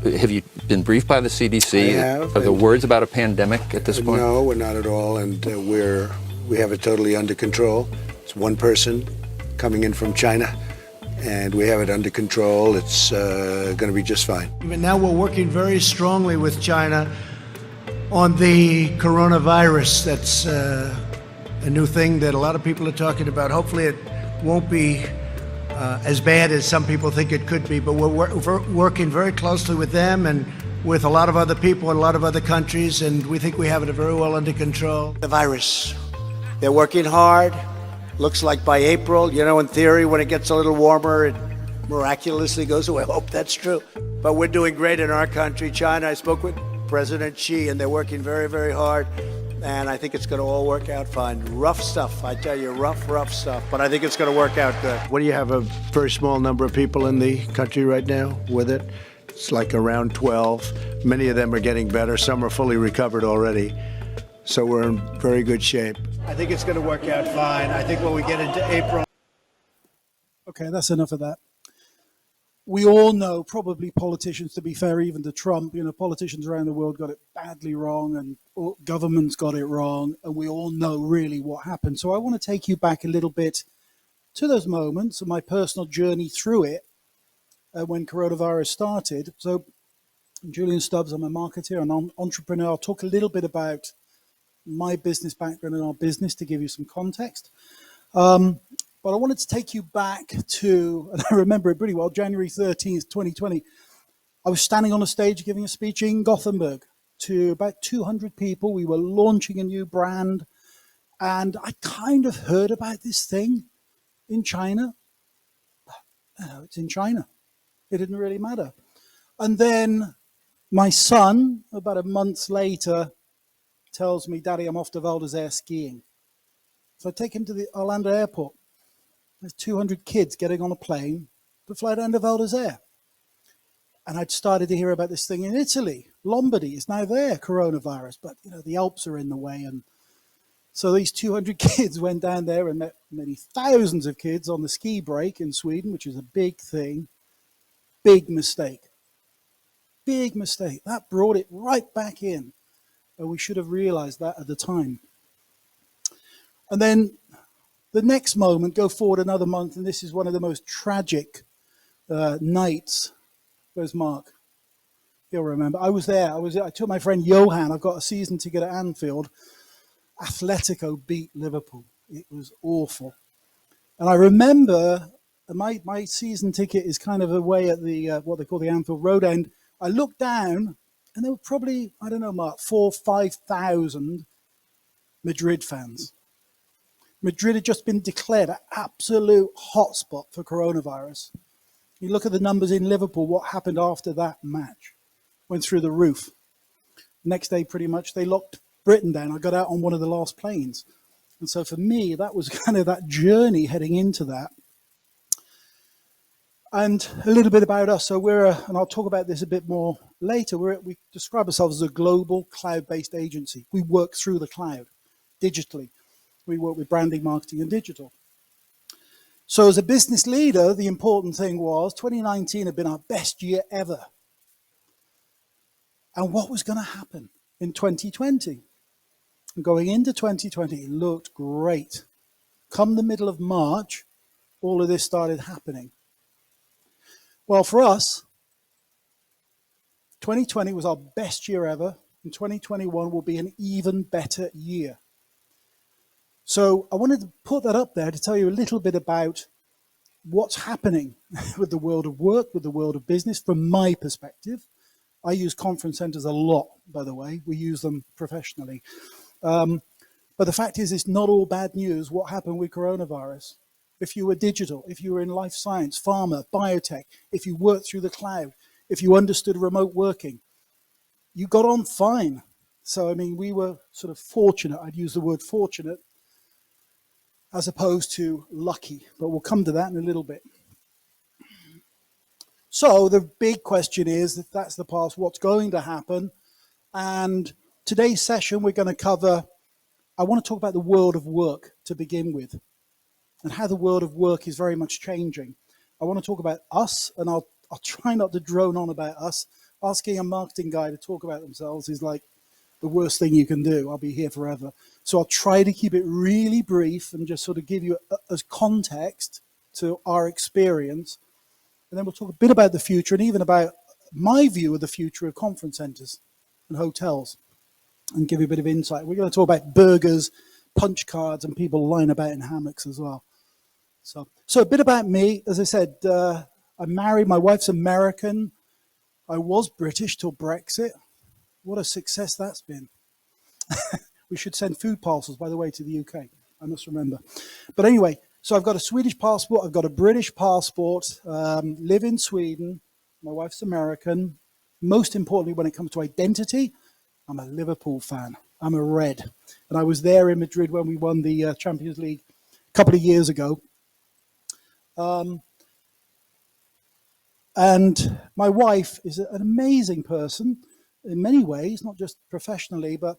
been briefed by the CDC? I have. Are there words about a pandemic at this point? No, we're not at all, and we have it totally under control. It's one person coming in from China, and we have it under control. It's going to be just fine. But now we're working very strongly with China on the coronavirus. That's a new thing that a lot of people are talking about. Hopefully it won't be as bad as some people think it could be, but we're working very closely with them and with a lot of other people in a lot of other countries, and we think we have it very well under control. The virus, they're working hard. Looks like by April, you know, in theory, when it gets a little warmer, it miraculously goes away. I hope that's true. But we're doing great in our country. China, I spoke with President Xi, and they're working very, very hard. And I think it's going to all work out fine. Rough stuff, I tell you, rough stuff. But I think it's going to work out good. What do you have, a very small number of people in the country right now with it? It's like around 12. Many of them are getting better. Some are fully recovered already. So we're in very good shape. I think it's going to work out fine. I think when we get into April. Okay, that's enough of that. We all know, probably politicians, to be fair, even to Trump, you know, politicians around the world got it badly wrong and governments got it wrong, and we all know really what happened. So I want to take you back a little bit to those moments of my personal journey through it when coronavirus started. So I'm Julian Stubbs, I'm a marketer and entrepreneur. I'll talk a little bit about my business background and our business to give you some context. But I wanted to take you back to, and I remember it pretty well, January 13th, 2020. I was standing on a stage giving a speech in Gothenburg to about 200 people. We were launching a new brand, and I kind of heard about this thing in China. It's in China. It didn't really matter. And then my son, about a month later, tells me, Daddy, I'm off to Val d'Isere skiing. So I take him to the Orlando airport. There's 200 kids getting on a plane to fly down to Val d'Isere. And I'd started to hear about this thing in Italy. Lombardy is now there, coronavirus, but the Alps are in the way. And so these 200 kids went down there and met many thousands of kids on the ski break in Sweden, which is a big thing. Big mistake. Big mistake. That brought it right back in. And we should have realized that at the time. And then the next moment, go forward another month, and this is one of the most tragic nights. Where's Mark? He'll remember. I was there. I took my friend Johan. I've got a season ticket at Anfield. Atletico beat Liverpool. It was awful. And I remember my season ticket is kind of away at the what they call the Anfield Road end. I looked down, and there were probably, I don't know, Mark, 4,000 or 5,000 Madrid fans. Madrid had just been declared an absolute hotspot for coronavirus. You look at the numbers in Liverpool, what happened after that match? Went through the roof. Next day, pretty much, they locked Britain down. I got out on one of the last planes. And so for me, that was kind of that journey heading into that. And a little bit about us. So and I'll talk about this a bit more later, we describe ourselves as a global cloud-based agency. We work through the cloud digitally. We work with branding, marketing, and digital. So as a business leader, the important thing was 2019 had been our best year ever. And what was going to happen in 2020? And going into 2020, it looked great. Come the middle of March, all of this started happening. Well, for us, 2020 was our best year ever, and 2021 will be an even better year. So I wanted to put that up there to tell you a little bit about what's happening with the world of work, with the world of business, from my perspective. I use conference centers a lot, by the way. We use them professionally. But the fact is, it's not all bad news what happened with coronavirus. If you were digital, if you were in life science, pharma, biotech, if you worked through the cloud, if you understood remote working, you got on fine. So, I mean, we were sort of fortunate. I'd use the word fortunate as opposed to lucky, but we'll come to that in a little bit. So the big question is, if that's the past, what's going to happen? And today's session, we're going to cover, I want to talk about the world of work to begin with, and how the world of work is very much changing. I want to talk about us, and I'll try not to drone on about us. Asking a marketing guy to talk about themselves is like the worst thing you can do. I'll be here forever. So I'll try to keep it really brief and just sort of give you as context to our experience. And then we'll talk a bit about the future and even about my view of the future of conference centers and hotels and give you a bit of insight. We're going to talk about burgers, punch cards, and people lying about in hammocks as well. So a bit about me. As I said, I'm married. My wife's American. I was British till Brexit. What a success that's been. We should send food parcels, by the way, to the UK. I must remember. But anyway, so I've got a Swedish passport. I've got a British passport. Live in Sweden. My wife's American. Most importantly, when it comes to identity, I'm a Liverpool fan. I'm a Red. And I was there in Madrid when we won the Champions League a couple of years ago. And my wife is an amazing person in many ways, not just professionally, but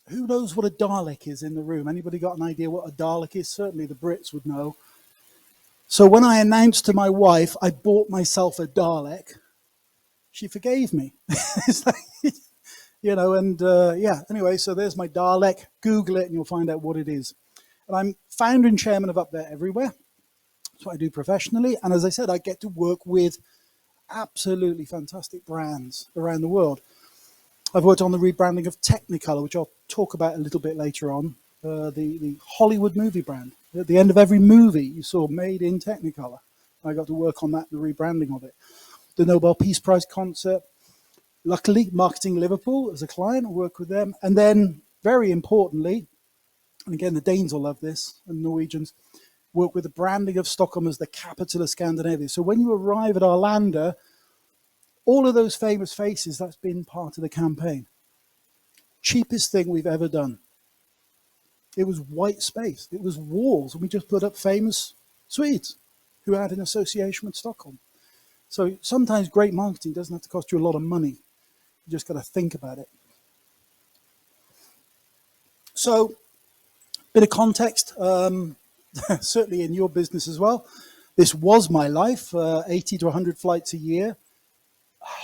who knows what a Dalek is in the room? Anybody got an idea what a Dalek is? Certainly the Brits would know. So when I announced to my wife I bought myself a Dalek, she forgave me. It's like, yeah, anyway, so there's my Dalek. Google it and you'll find out what it is. And I'm founder and chairman of Up There Everywhere. That's what I do professionally. And as I said, I get to work with absolutely fantastic brands around the world. I've worked on the rebranding of Technicolor, which I'll talk about a little bit later on. The Hollywood movie brand. At the end of every movie, you saw made in Technicolor. I got to work on that, the rebranding of it. The Nobel Peace Prize concert. Luckily, Marketing Liverpool as a client, I work with them. And then, very importantly, and again, the Danes will love this, and Norwegians, work with the branding of Stockholm as the capital of Scandinavia. So when you arrive at Arlanda, all of those famous faces, that's been part of the campaign. Cheapest thing we've ever done. It was white space. It was walls. And we just put up famous Swedes who had an association with Stockholm. So sometimes great marketing doesn't have to cost you a lot of money. You just got to think about it. So, bit of context, certainly in your business as well. This was my life, 80 to 100 flights a year,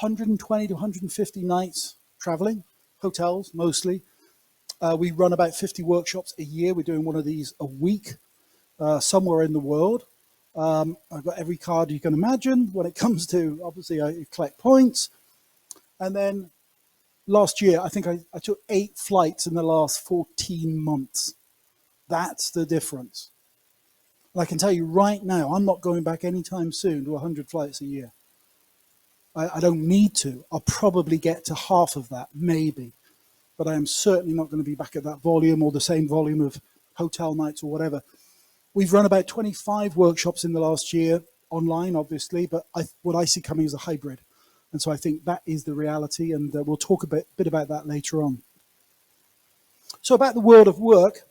120 to 150 nights traveling, hotels mostly. We run about 50 workshops a year. We're doing one of these a week somewhere in the world. I've got every card you can imagine when it comes to, obviously, I collect points. And then last year, I think I took 8 flights in the last 14 months. That's the difference. And I can tell you right now, I'm not going back anytime soon to 100 flights a year. I don't need to. I'll probably get to half of that, maybe. But I am certainly not going to be back at that volume or the same volume of hotel nights or whatever. We've run about 25 workshops in the last year, online, obviously, but what I see coming is a hybrid. And so I think that is the reality, and we'll talk a bit about that later on. So about the world of work.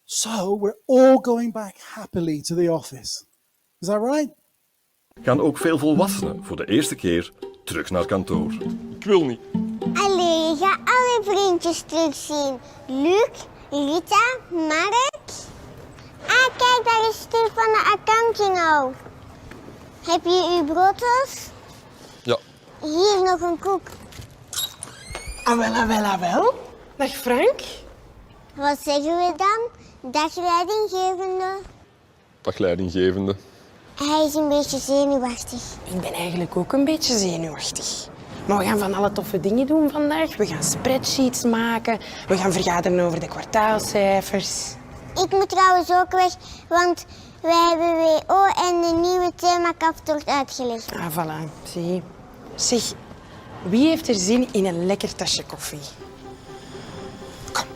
So we're all going back happily to the office. Is that right? Gaan ook veel volwassenen voor de eerste keer terug naar kantoor. Ik wil niet. Allee, je gaat alle vriendjes terugzien. Luc, Rita, Mark. Ah, kijk, daar is Steve van de accounting al. Heb je uw broodjes? Ja. Hier nog een koek. Ah wel, ah wel, ah wel. Dag Frank. Wat zeggen we dan? Dag leidinggevende. Dag leidinggevende. Hij is een beetje zenuwachtig. Ik ben eigenlijk ook een beetje zenuwachtig. Maar we gaan van alle toffe dingen doen vandaag. We gaan spreadsheets maken. We gaan vergaderen over de kwartaalcijfers. Ik moet trouwens ook weg, want wij hebben WO en de nieuwe themakaft uitgelegd. Ah, voilà. Zie. Zeg, wie heeft er zin in een lekker tasje koffie? Kom.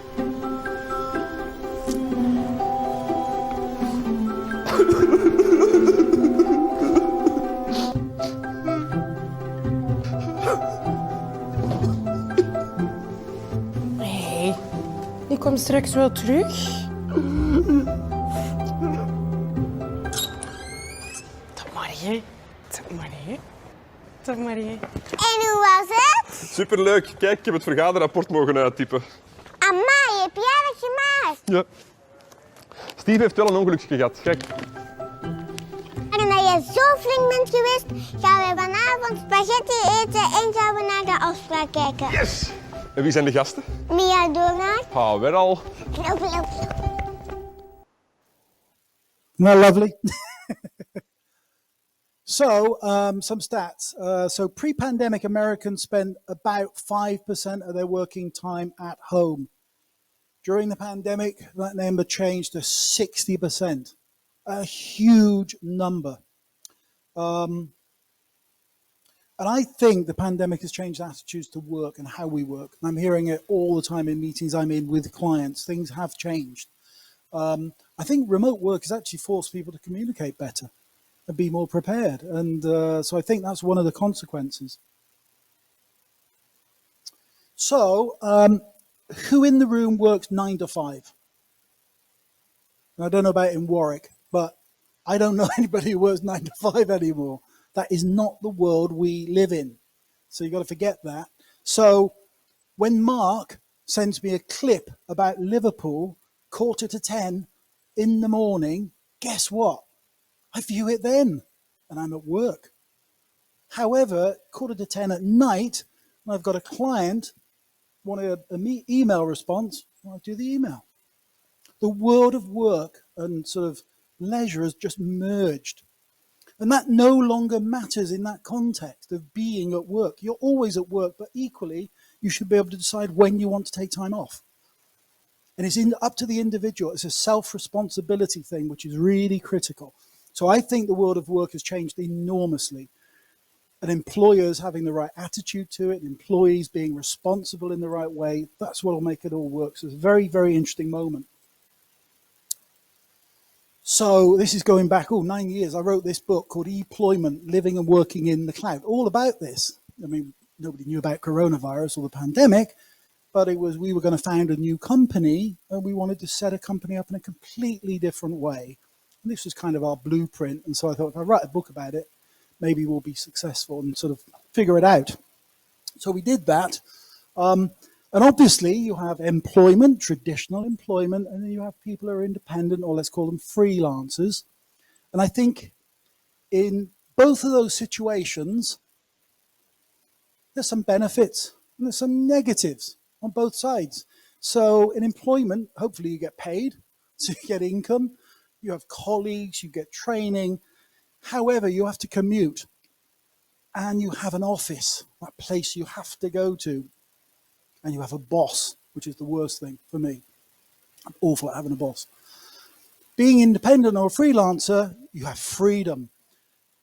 Hey, ik kom straks wel terug. Tot morgen. Tot morgen. Tot morgen. En hoe was het? Superleuk. Kijk, ik heb het vergaderrapport mogen uittypen. Amai, heb jij dat gemaakt? Ja. Steve heeft wel een ongelukje gehad. Kijk. En omdat jij zo flink bent geweest, gaan we vanavond spaghetti eten en gaan we naar de afspraak kijken. Yes! En wie zijn de gasten? Mia Doornaar. Ah, weer al. Loop. Well, lovely. So, some stats. So pre-pandemic, Americans spent about 5% of their working time at home. During the pandemic, that number changed to 60%. A huge number. And I think the pandemic has changed attitudes to work and how we work. And I'm hearing it all the time in meetings I'm in with clients. Things have changed. I think remote work has actually forced people to communicate better and be more prepared. And so I think that's one of the consequences. So, who in the room works 9 to 5? I don't know about in Warwick, but I don't know anybody who works 9 to 5 anymore. That is not the world we live in. So you've got to forget that. So when Mark sends me a clip about Liverpool, 9:45 in the morning, guess what? I view it then, and I'm at work. However, 9:45 at night, when I've got a client wanting an email response, I do the email. The world of work and sort of leisure has just merged. And that no longer matters in that context of being at work. You're always at work, but equally, you should be able to decide when you want to take time off. And it's up to the individual. It's a self-responsibility thing, which is really critical. So I think the world of work has changed enormously. And employers having the right attitude to it, employees being responsible in the right way, that's what will make it all work. So it's a very, very interesting moment. So this is going back, 9 years. I wrote this book called Employment, Living and Working in the Cloud, all about this. I mean, nobody knew about coronavirus or the pandemic, but it was, we were going to found a new company and we wanted to set a company up in a completely different way. And this was kind of our blueprint. And so I thought, if I write a book about it, maybe we'll be successful and sort of figure it out. So we did that. And obviously you have employment, traditional employment, and then you have people who are independent, or let's call them freelancers. And I think in both of those situations, there's some benefits and there's some negatives on both sides. So in employment, hopefully you get paid, so you get income, you have colleagues, you get training. However, you have to commute and you have an office, that place you have to go to, and you have a boss, which is the worst thing for me. I'm awful at having a boss. Being independent or a freelancer, you have freedom.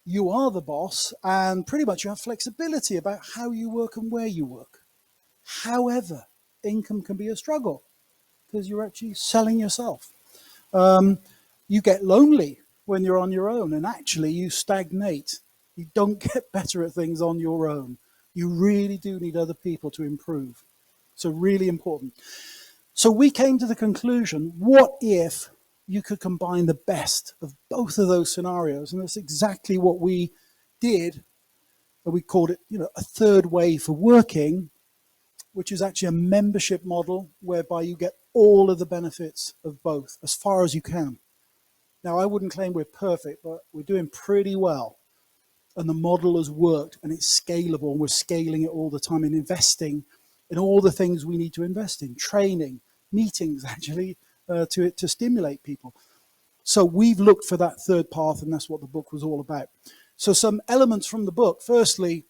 You are the boss, and pretty much you have flexibility about how you work and where you work. However, income can be a struggle because you're actually selling yourself. You get lonely when you're on your own, and actually you stagnate. You don't get better at things on your own. You really do need other people to improve. So really important. So we came to the conclusion, what if you could combine the best of both of those scenarios? And that's exactly what we did. And we called it, a third way for working, which is actually a membership model whereby you get all of the benefits of both as far as you can. Now, I wouldn't claim we're perfect, but we're doing pretty well. And the model has worked and it's scalable. And we're scaling it all the time and investing in all the things we need to invest in, training, meetings, actually, to stimulate people. So we've looked for that third path, and that's what the book was all about. So some elements from the book. Firstly,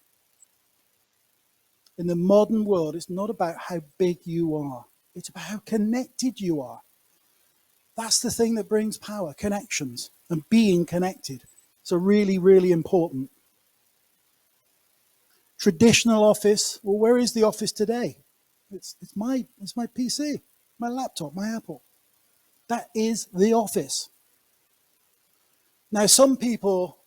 in the modern world, it's not about how big you are. It's about how connected you are. That's the thing that brings power, connections, and being connected. So really, really important. Traditional office, well, where is the office today? It's my PC, my laptop, my Apple. That is the office. Now, some people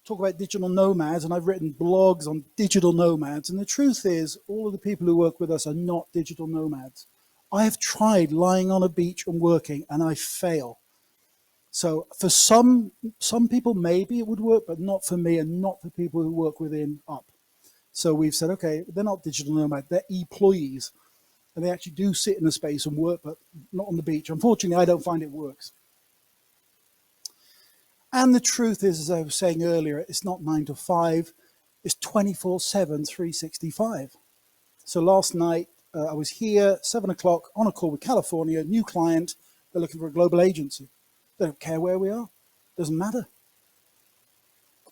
talk about digital nomads, and I've written blogs on digital nomads, and the truth is, all of the people who work with us are not digital nomads. I have tried lying on a beach and working, and I fail. So for some people, maybe it would work, but not for me and not for people who work within UP. So we've said, okay, they're not digital nomads, they're employees. And they actually do sit in a space and work, but not on the beach. Unfortunately, I don't find it works. And the truth is, as I was saying earlier, it's not 9 to 5, it's 24/7, 365. So last night, I was here, 7 o'clock, on a call with California, new client, they're looking for a global agency. They don't care where we are, doesn't matter.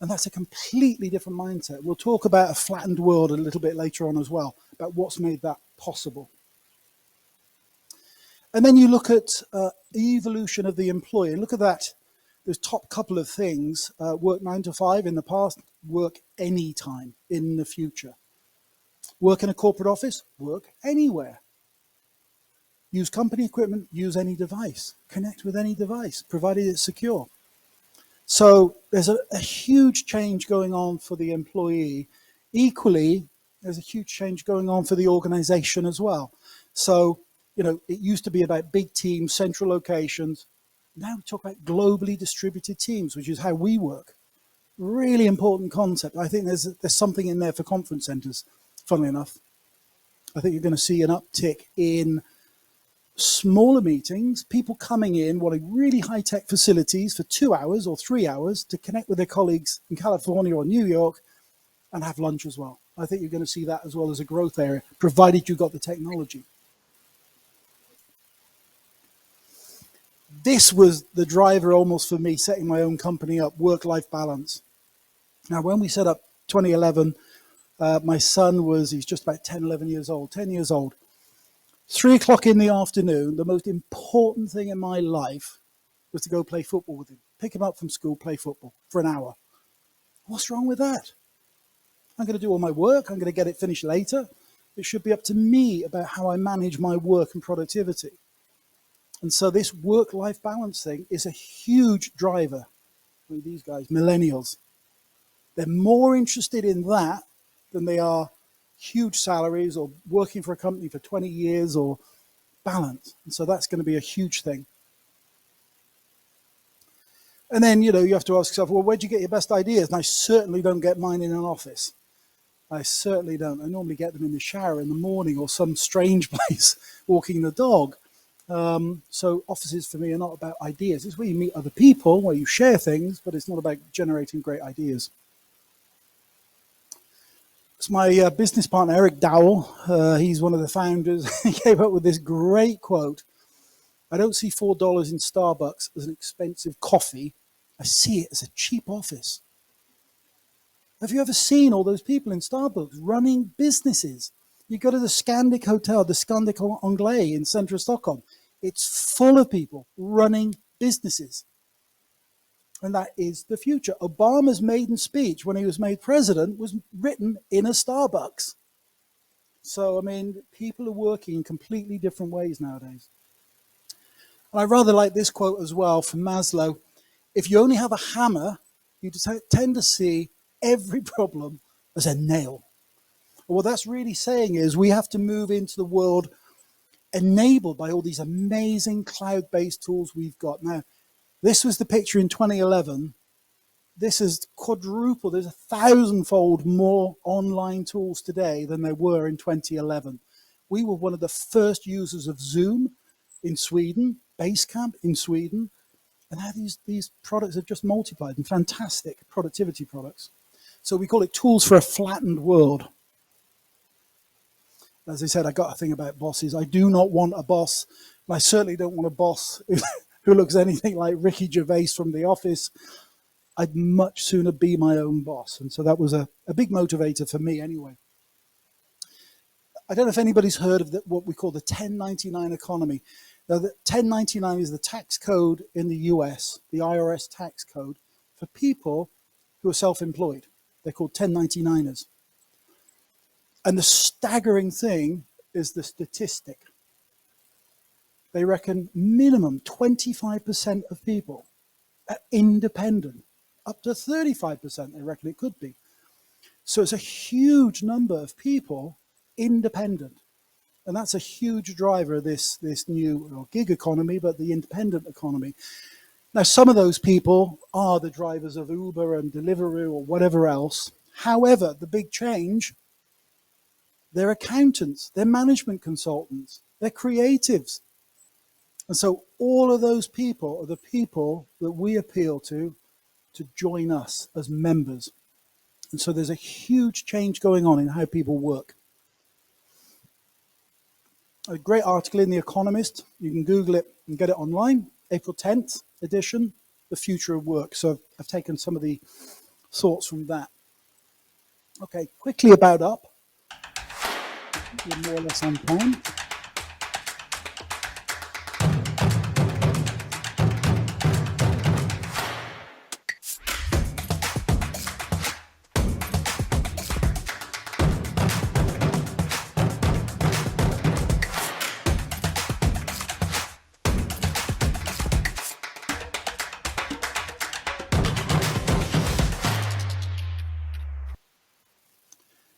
And that's a completely different mindset. We'll talk about a flattened world a little bit later on as well, about what's made that possible. And then you look at the evolution of the employee. Look at that. Those top couple of things, work 9 to 5 in the past, work anytime in the future. Work in a corporate office, work anywhere. Use company equipment, use any device. Connect with any device, provided it's secure. So there's a huge change going on for the employee. Equally, there's a huge change going on for the organization as well. So, it used to be about big teams, central locations. Now we talk about globally distributed teams, which is how we work. Really important concept. I think there's something in there for conference centers, funnily enough. I think you're going to see an uptick in smaller meetings, people coming in wanting really high-tech facilities for 2 hours or 3 hours to connect with their colleagues in California or New York and have lunch as well. I think you're going to see that as well as a growth area, provided you've got the technology. This was the driver almost for me setting my own company up, work-life balance. Now, when we set up 2011, my son he's just about 10 years old. 3 o'clock in the afternoon, the most important thing in my life was to go play football with him. Pick him up from school, play football for an hour. What's wrong with that? I'm going to do all my work. I'm going to get it finished later. It should be up to me about how I manage my work and productivity. And so this work-life balance thing is a huge driver. I mean, these guys, millennials, they're more interested in that than they are huge salaries or working for a company for 20 years or balance. And so that's going to be a huge thing. And then, you have to ask yourself, well, where'd you get your best ideas? And I certainly don't get mine in an office. I certainly don't. I normally get them in the shower in the morning or some strange place walking the dog. So offices for me are not about ideas. It's where you meet other people, where you share things, but it's not about generating great ideas. It's my business partner, Eric Dowell. He's one of the founders. He came up with this great quote. I don't see $4 in Starbucks as an expensive coffee. I see it as a cheap office. Have you ever seen all those people in Starbucks running businesses? You go to the Scandic Hotel, the Scandic Anglais in central Stockholm. It's full of people running businesses. And that is the future. Obama's maiden speech when he was made president was written in a Starbucks. So, I mean, people are working in completely different ways nowadays. And I rather like this quote as well from Maslow. If you only have a hammer, you tend to see every problem as a nail. And what that's really saying is we have to move into the world enabled by all these amazing cloud-based tools we've got. Now, this was the picture in 2011. This is quadruple. There's 1,000-fold more online tools today than there were in 2011. We were one of the first users of Zoom in Sweden, Basecamp in Sweden, and now these products have just multiplied and fantastic productivity products. So we call it tools for a flattened world. As I said, I got a thing about bosses. I do not want a boss, and I certainly don't want a boss who looks anything like Ricky Gervais from The Office. I'd much sooner be my own boss. And so that was a big motivator for me anyway. I don't know if anybody's heard of what we call the 1099 economy. Now, the 1099 is the tax code in the US, the IRS tax code, for people who are self-employed. They're called 1099ers. And the staggering thing is the statistic. They reckon minimum 25% of people are independent. Up to 35% they reckon it could be. So it's a huge number of people independent. And that's a huge driver of this new gig economy, but the independent economy. Now, some of those people are the drivers of Uber and Deliveroo or whatever else. However, the big change, they're accountants, they're management consultants, they're creatives. And so all of those people are the people that we appeal to join us as members. And so there's a huge change going on in how people work. A great article in The Economist. You can Google it and get it online. April 10th edition, The Future of Work. So I've taken some of the thoughts from that. Okay, quickly about Up. We're more or less on time.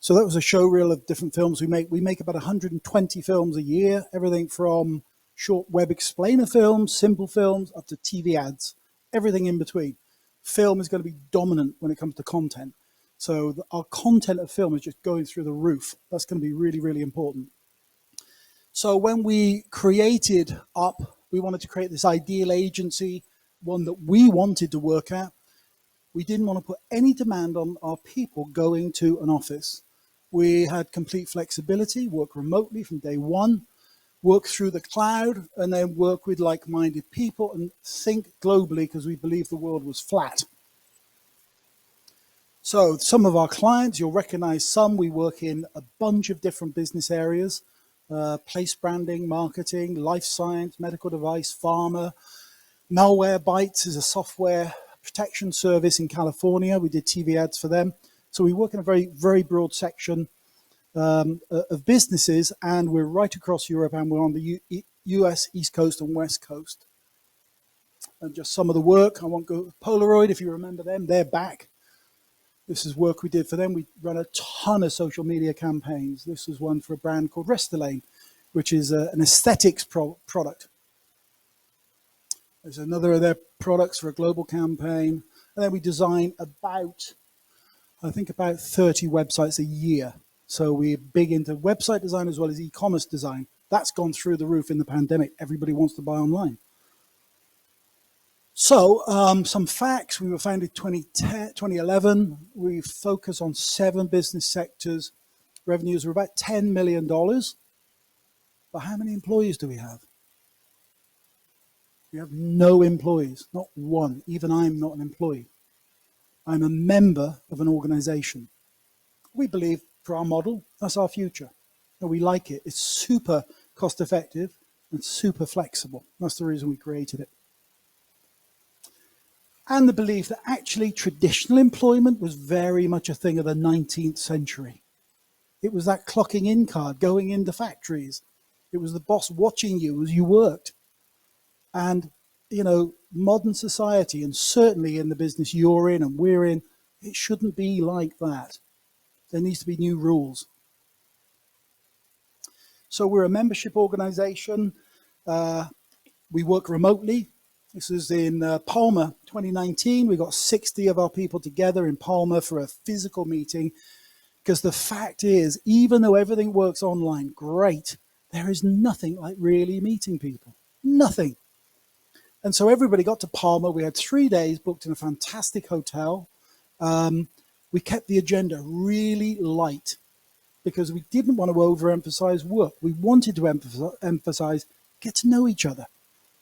So that was a show reel of different films we make. We make about 120 films a year, everything from short web explainer films, simple films, up to TV ads, everything in between. Film is going to be dominant when it comes to content. So our content of film is just going through the roof. That's going to be really, really important. So when we created Up, we wanted to create this ideal agency, one that we wanted to work at. We didn't want to put any demand on our people going to an office. We had complete flexibility, work remotely from day one, work through the cloud, and then work with like-minded people and think globally because we believed the world was flat. So some of our clients, you'll recognize some. We work in a bunch of different business areas, place branding, marketing, life science, medical device, pharma. Malwarebytes is a software protection service in California. We did TV ads for them. So we work in a very, very broad section of businesses, and we're right across Europe, and we're on the US East Coast and West Coast. And just some of the work, I won't go Polaroid, if you remember them, they're back. This is work we did for them. We run a ton of social media campaigns. This was one for a brand called Restylane, which is an aesthetics product. There's another of their products for a global campaign. And then we design about 30 websites a year. So we're big into website design as well as e-commerce design. That's gone through the roof in the pandemic. Everybody wants to buy online. So some facts. We were founded 2011. We focus on 7 business sectors. Revenues are about $10 million. But how many employees do we have? We have no employees, not one. Even I'm not an employee. I'm a member of an organization. We believe for our model, that's our future. And we like it. It's super cost effective and super flexible. That's the reason we created it. And the belief that actually traditional employment was very much a thing of the 19th century. It was that clocking in card, going into factories. It was the boss watching you as you worked. And, you know, modern society, and certainly in the business you're in and we're in, it shouldn't be like that. There needs to be new rules. So we're a membership organization. We work remotely. This is in Palma, 2019. We got 60 of our people together in Palma for a physical meeting, because the fact is, even though everything works online, great, there is nothing like really meeting people. Nothing. And so everybody got to Palma. We had 3 days booked in a fantastic hotel. We kept the agenda really light because we didn't want to overemphasize work. We wanted to emphasize get to know each other.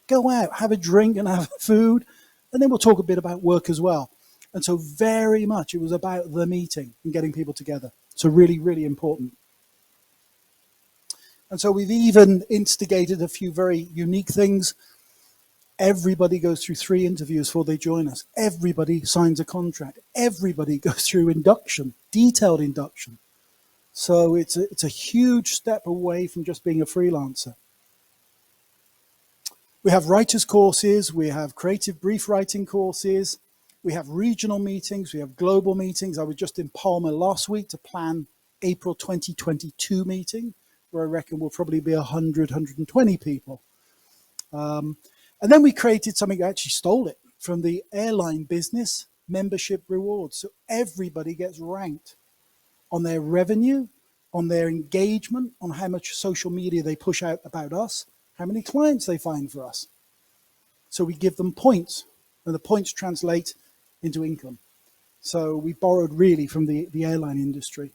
Go out, have a drink and have food, and then we'll talk a bit about work as well. And so very much it was about the meeting and getting people together. So really, really important. And so we've even instigated a few very unique things. Everybody goes through 3 interviews before they join us. Everybody signs a contract. Everybody goes through induction, detailed induction. So it's a huge step away from just being a freelancer. We have writers' courses. We have creative brief writing courses. We have regional meetings. We have global meetings. I was just in Palma last week to plan April 2022 meeting, where I reckon will probably be 100, 120 people. And then we created something, I actually stole it from the airline business, membership rewards. So everybody gets ranked on their revenue, on their engagement, on how much social media they push out about us, how many clients they find for us. So we give them points, and the points translate into income. So we borrowed really from the airline industry.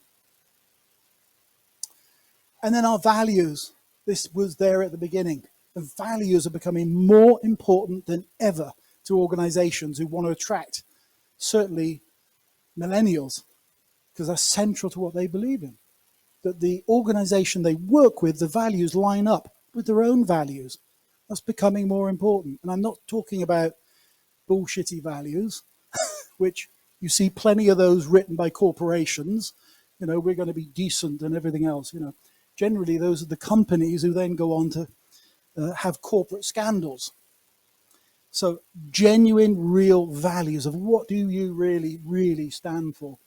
And then our values. This was there at the beginning. The values are becoming more important than ever to organizations who want to attract, certainly, millennials, because that's central to what they believe in. That the organization they work with, the values line up with their own values. That's becoming more important. And I'm not talking about bullshitty values, which you see plenty of those written by corporations. You know, we're going to be decent and everything else. You know, generally those are the companies who then go on to have corporate scandals. So genuine, real values of what do you really, really stand for.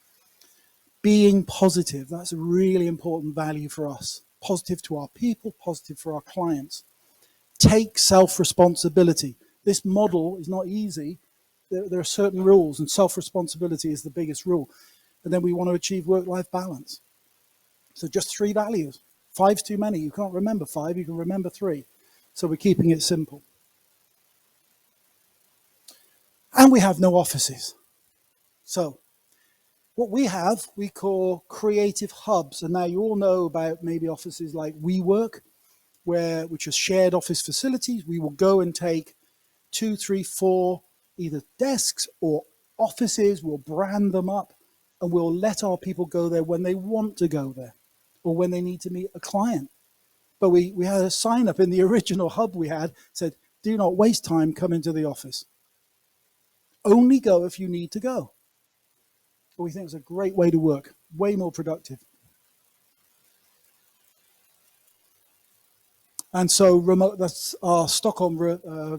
Being positive, that's a really important value for us. Positive to our people, positive for our clients. Take self-responsibility. This model is not easy. There are certain rules, and self-responsibility is the biggest rule. And then we want to achieve work-life balance. So just 3 values. 5's too many. You can't remember 5, you can remember 3. So we're keeping it simple. And we have no offices. So what we have, we call creative hubs. And now you all know about maybe offices like WeWork, which is shared office facilities. We will go and take 2, 3, 4 either desks or offices. We'll brand them up. and we'll let our people go there when they want to go there or when they need to meet a client. But we had a sign up in the original hub we had, said, do not waste time, come into the office. Only go if you need to go. But we think it's a great way to work, way more productive. And so remote, that's our Stockholm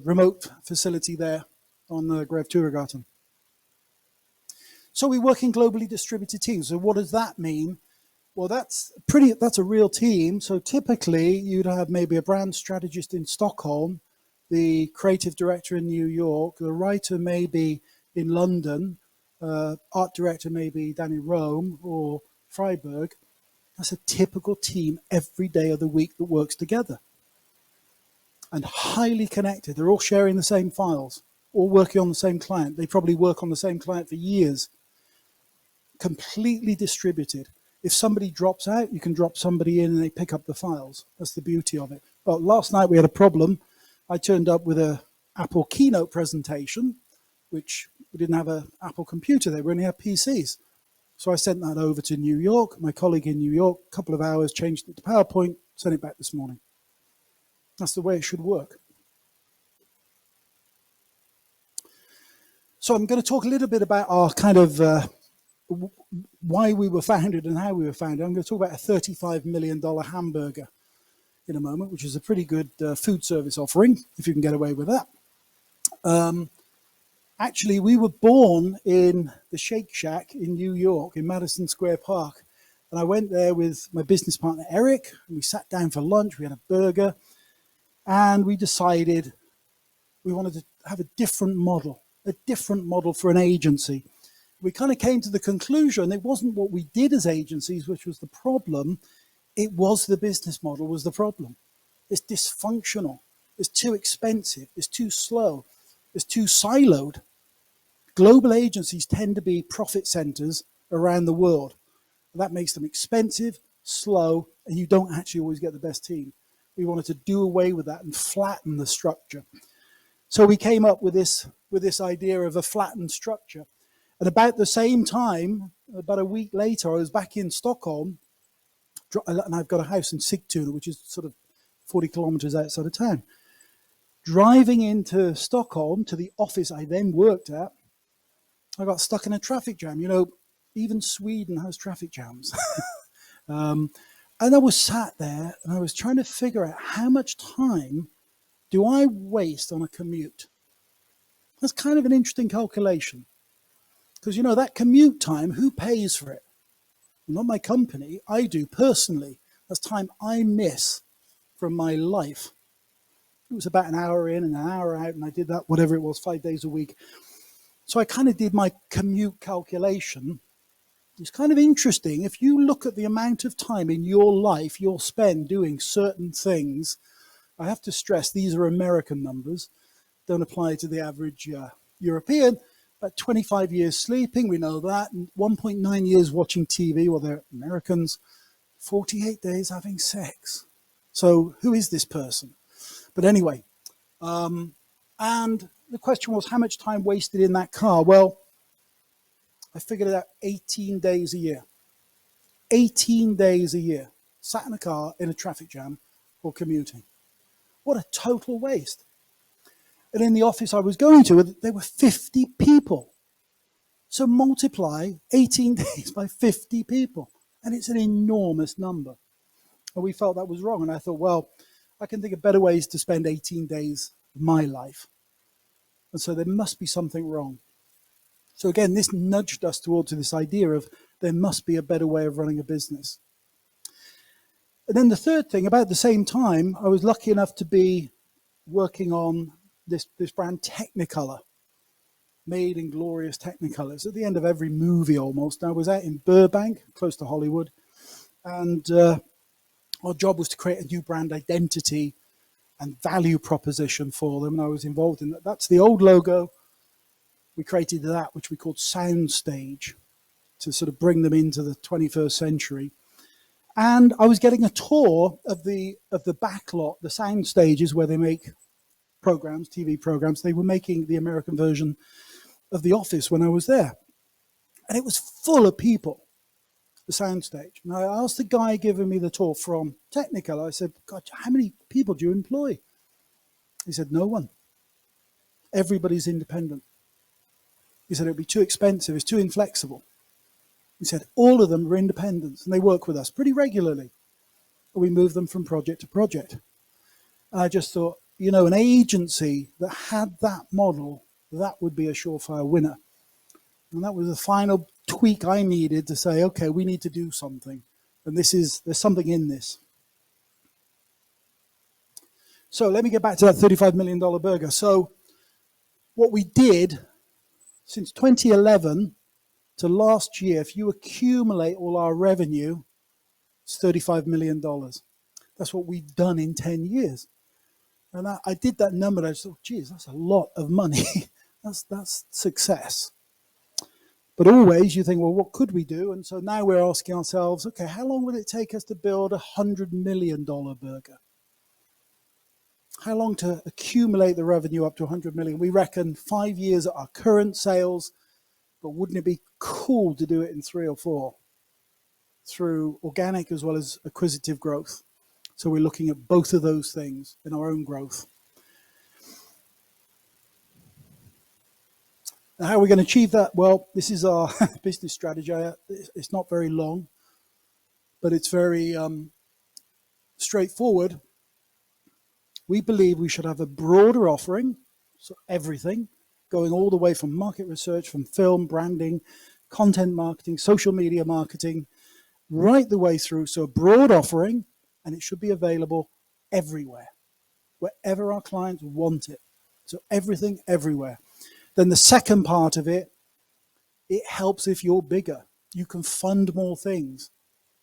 remote facility there on Grev Turagatan. So we work in globally distributed teams. So what does that mean? Well, that's a real team. So typically you'd have maybe a brand strategist in Stockholm, the creative director in New York, the writer maybe in London, art director maybe down in Rome or Freiburg. That's a typical team every day of the week that works together. And highly connected. They're all sharing the same files, all working on the same client. They probably work on the same client for years. Completely distributed. If somebody drops out, you can drop somebody in and they pick up the files. That's the beauty of it. But last night we had a problem. I turned up with an Apple Keynote presentation, which we didn't have an Apple computer there. We only had PCs. So I sent that over to New York. My colleague in New York, a couple of hours, changed it to PowerPoint, sent it back this morning. That's the way it should work. So I'm going to talk a little bit about our kind of why we were founded and how we were founded. I'm going to talk about a $35 million hamburger in a moment, which is a pretty good food service offering, if you can get away with that. Actually, we were born in the Shake Shack in New York, in Madison Square Park. And I went there with my business partner, Eric, and we sat down for lunch. We had a burger. And we decided we wanted to have a different model for an agency. We kind of came to the conclusion it wasn't what we did as agencies, which was the problem. It was the business model was the problem. It's dysfunctional. It's too expensive. It's too slow. It's too siloed. Global agencies tend to be profit centers around the world. That makes them expensive, slow, and you don't actually always get the best team. We wanted to do away with that and flatten the structure. So we came up with this idea of a flattened structure. And about the same time, about a week later, I was back in Stockholm, and I've got a house in Sigtuna, which is sort of 40 kilometers outside of town. Driving into Stockholm to the office I then worked at, I got stuck in a traffic jam. You know, even Sweden has traffic jams. And I was sat there and I was trying to figure out how much time do I waste on a commute? That's kind of an interesting calculation. Because, you know, that commute time, who pays for it? Not my company. I do personally. That's time I miss from my life. It was about an hour in and an hour out, and I did that, whatever it was, 5 days a week. So I kind of did my commute calculation. It's kind of interesting. If you look at the amount of time in your life you'll spend doing certain things, I have to stress these are American numbers, don't apply to the average European. About 25 years sleeping, we know that, and 1.9 years watching TV, well, they're Americans, 48 days having sex. So who is this person? But anyway, and the question was how much time wasted in that car? Well, I figured it out 18 days a year. 18 days a year, sat in a car in a traffic jam or commuting. What a total waste. And in the office I was going to, there were 50 people. So multiply 18 days by 50 people. And it's an enormous number. And we felt that was wrong. And I thought, well, I can think of better ways to spend 18 days of my life. And so there must be something wrong. So again, this nudged us towards this idea of there must be a better way of running a business. And then the third thing, about the same time, I was lucky enough to be working on this brand Technicolor, made in glorious Technicolor. It's at the end of every movie almost. I was out in Burbank, close to Hollywood, and our job was to create a new brand identity and value proposition for them, and I was involved in that. That's the old logo. We created that, which we called Soundstage, to sort of bring them into the 21st century. And I was getting a tour of the backlot, the sound stages where they make programs, TV programs. They were making the American version of The Office when I was there. And it was full of people, the soundstage. And I asked the guy giving me the tour from Technical, I said, God, how many people do you employ? He said, no one. Everybody's independent. He said, it'd be too expensive, it's too inflexible. He said, all of them are independents and they work with us pretty regularly. We move them from project to project. And I just thought, you know, an agency that had that model, that would be a surefire winner. And that was the final tweak I needed to say, okay, we need to do something. And there's something in this. So let me get back to that $35 million burger. So what we did since 2011 to last year, if you accumulate all our revenue, it's $35 million. That's what we've done in 10 years. And I did that number, and I thought, geez, that's a lot of money. that's success. But always you think, well, what could we do? And so now we're asking ourselves, okay, how long will it take us to build a $100 million burger? How long to accumulate the revenue up to 100 million? We reckon 5 years at our current sales, but wouldn't it be cool to do it in 3 or 4 through organic as well as acquisitive growth? So we're looking at both of those things in our own growth. Now, how are we going to achieve that? Well, this is our business strategy. It's not very long, but it's very straightforward. We believe we should have a broader offering, so everything, going all the way from market research, from film, branding, content marketing, social media marketing, right the way through. So a broad offering, and it should be available everywhere, wherever our clients want it. So everything, everywhere. Then the second part of it, it helps if you're bigger. You can fund more things.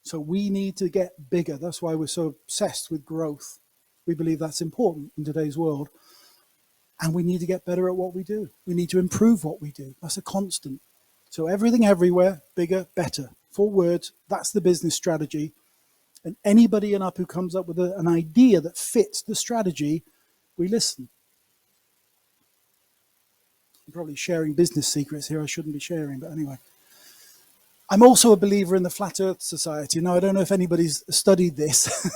So we need to get bigger. That's why we're so obsessed with growth. We believe that's important in today's world. And we need to get better at what we do. We need to improve what we do. That's a constant. So everything everywhere, bigger, better. 4 words, that's the business strategy. And anybody in up who comes up with an idea that fits the strategy, we listen. I'm probably sharing business secrets here I shouldn't be sharing, but anyway. I'm also a believer in the Flat Earth Society. Now, I don't know if anybody's studied this.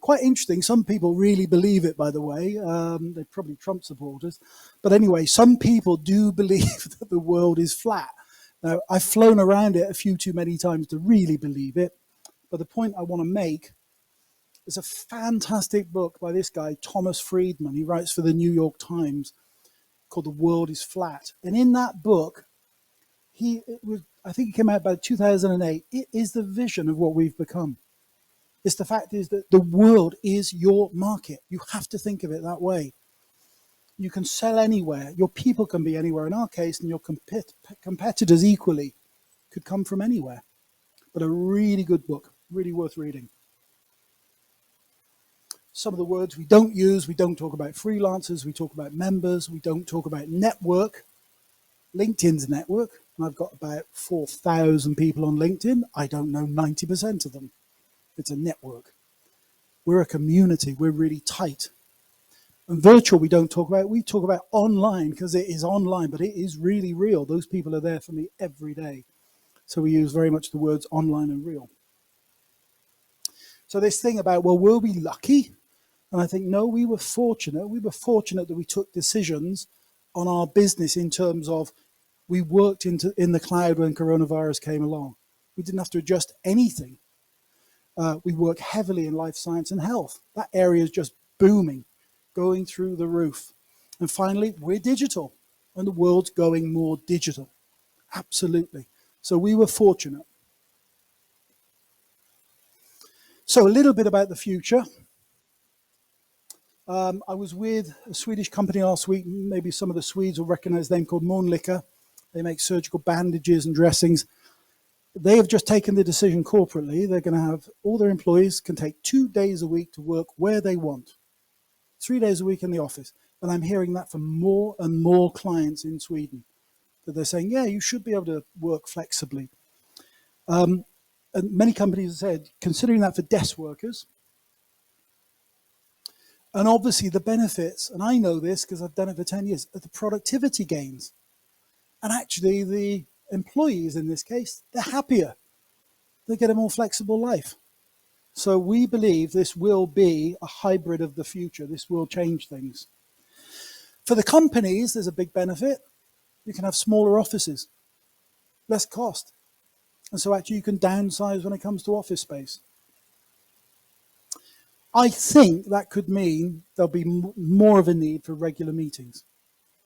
Quite interesting. Some people really believe it, by the way. They're probably Trump supporters. But anyway, some people do believe that the world is flat. Now, I've flown around it a few too many times to really believe it. But the point I want to make is a fantastic book by this guy, Thomas Friedman. He writes for the New York Times called The World is Flat. And in that book, I think it came out about 2008. It is the vision of what we've become. It's the fact is that the world is your market. You have to think of it that way. You can sell anywhere. Your people can be anywhere in our case, and your competitors equally could come from anywhere. But a really good book, really worth reading. Some of the words we don't use, we don't talk about freelancers, we talk about members, we don't talk about network. LinkedIn's network, and I've got about 4,000 people on LinkedIn. I don't know 90% of them. It's a network. We're a community. We're really tight. And virtual we don't talk about. We talk about online because it is online, but it is really real. Those people are there for me every day. So we use very much the words online and real. So this thing about, well, were we lucky? And I think, no, we were fortunate. We were fortunate that we took decisions on our business in terms of we worked in the cloud when coronavirus came along. We didn't have to adjust anything. We work heavily in life science and health. That area is just booming, going through the roof. And finally, we're digital, and the world's going more digital. Absolutely. So we were fortunate. So a little bit about the future. I was with a Swedish company last week. Maybe some of the Swedes will recognize them, called Mölnlycke. They make surgical bandages and dressings. They have just taken the decision corporately. They're going to have all their employees can take 2 days a week to work where they want. 3 days a week in the office. And I'm hearing that from more and more clients in Sweden. That they're saying, yeah, you should be able to work flexibly. And many companies have said, considering that for desk workers. And obviously the benefits, and I know this because I've done it for 10 years, are the productivity gains. And actually the employees in this case, they're happier. They get a more flexible life. So we believe this will be a hybrid of the future. This will change things. For the companies, there's a big benefit. You can have smaller offices, less cost. And so actually you can downsize when it comes to office space. I think that could mean there'll be more of a need for regular meetings,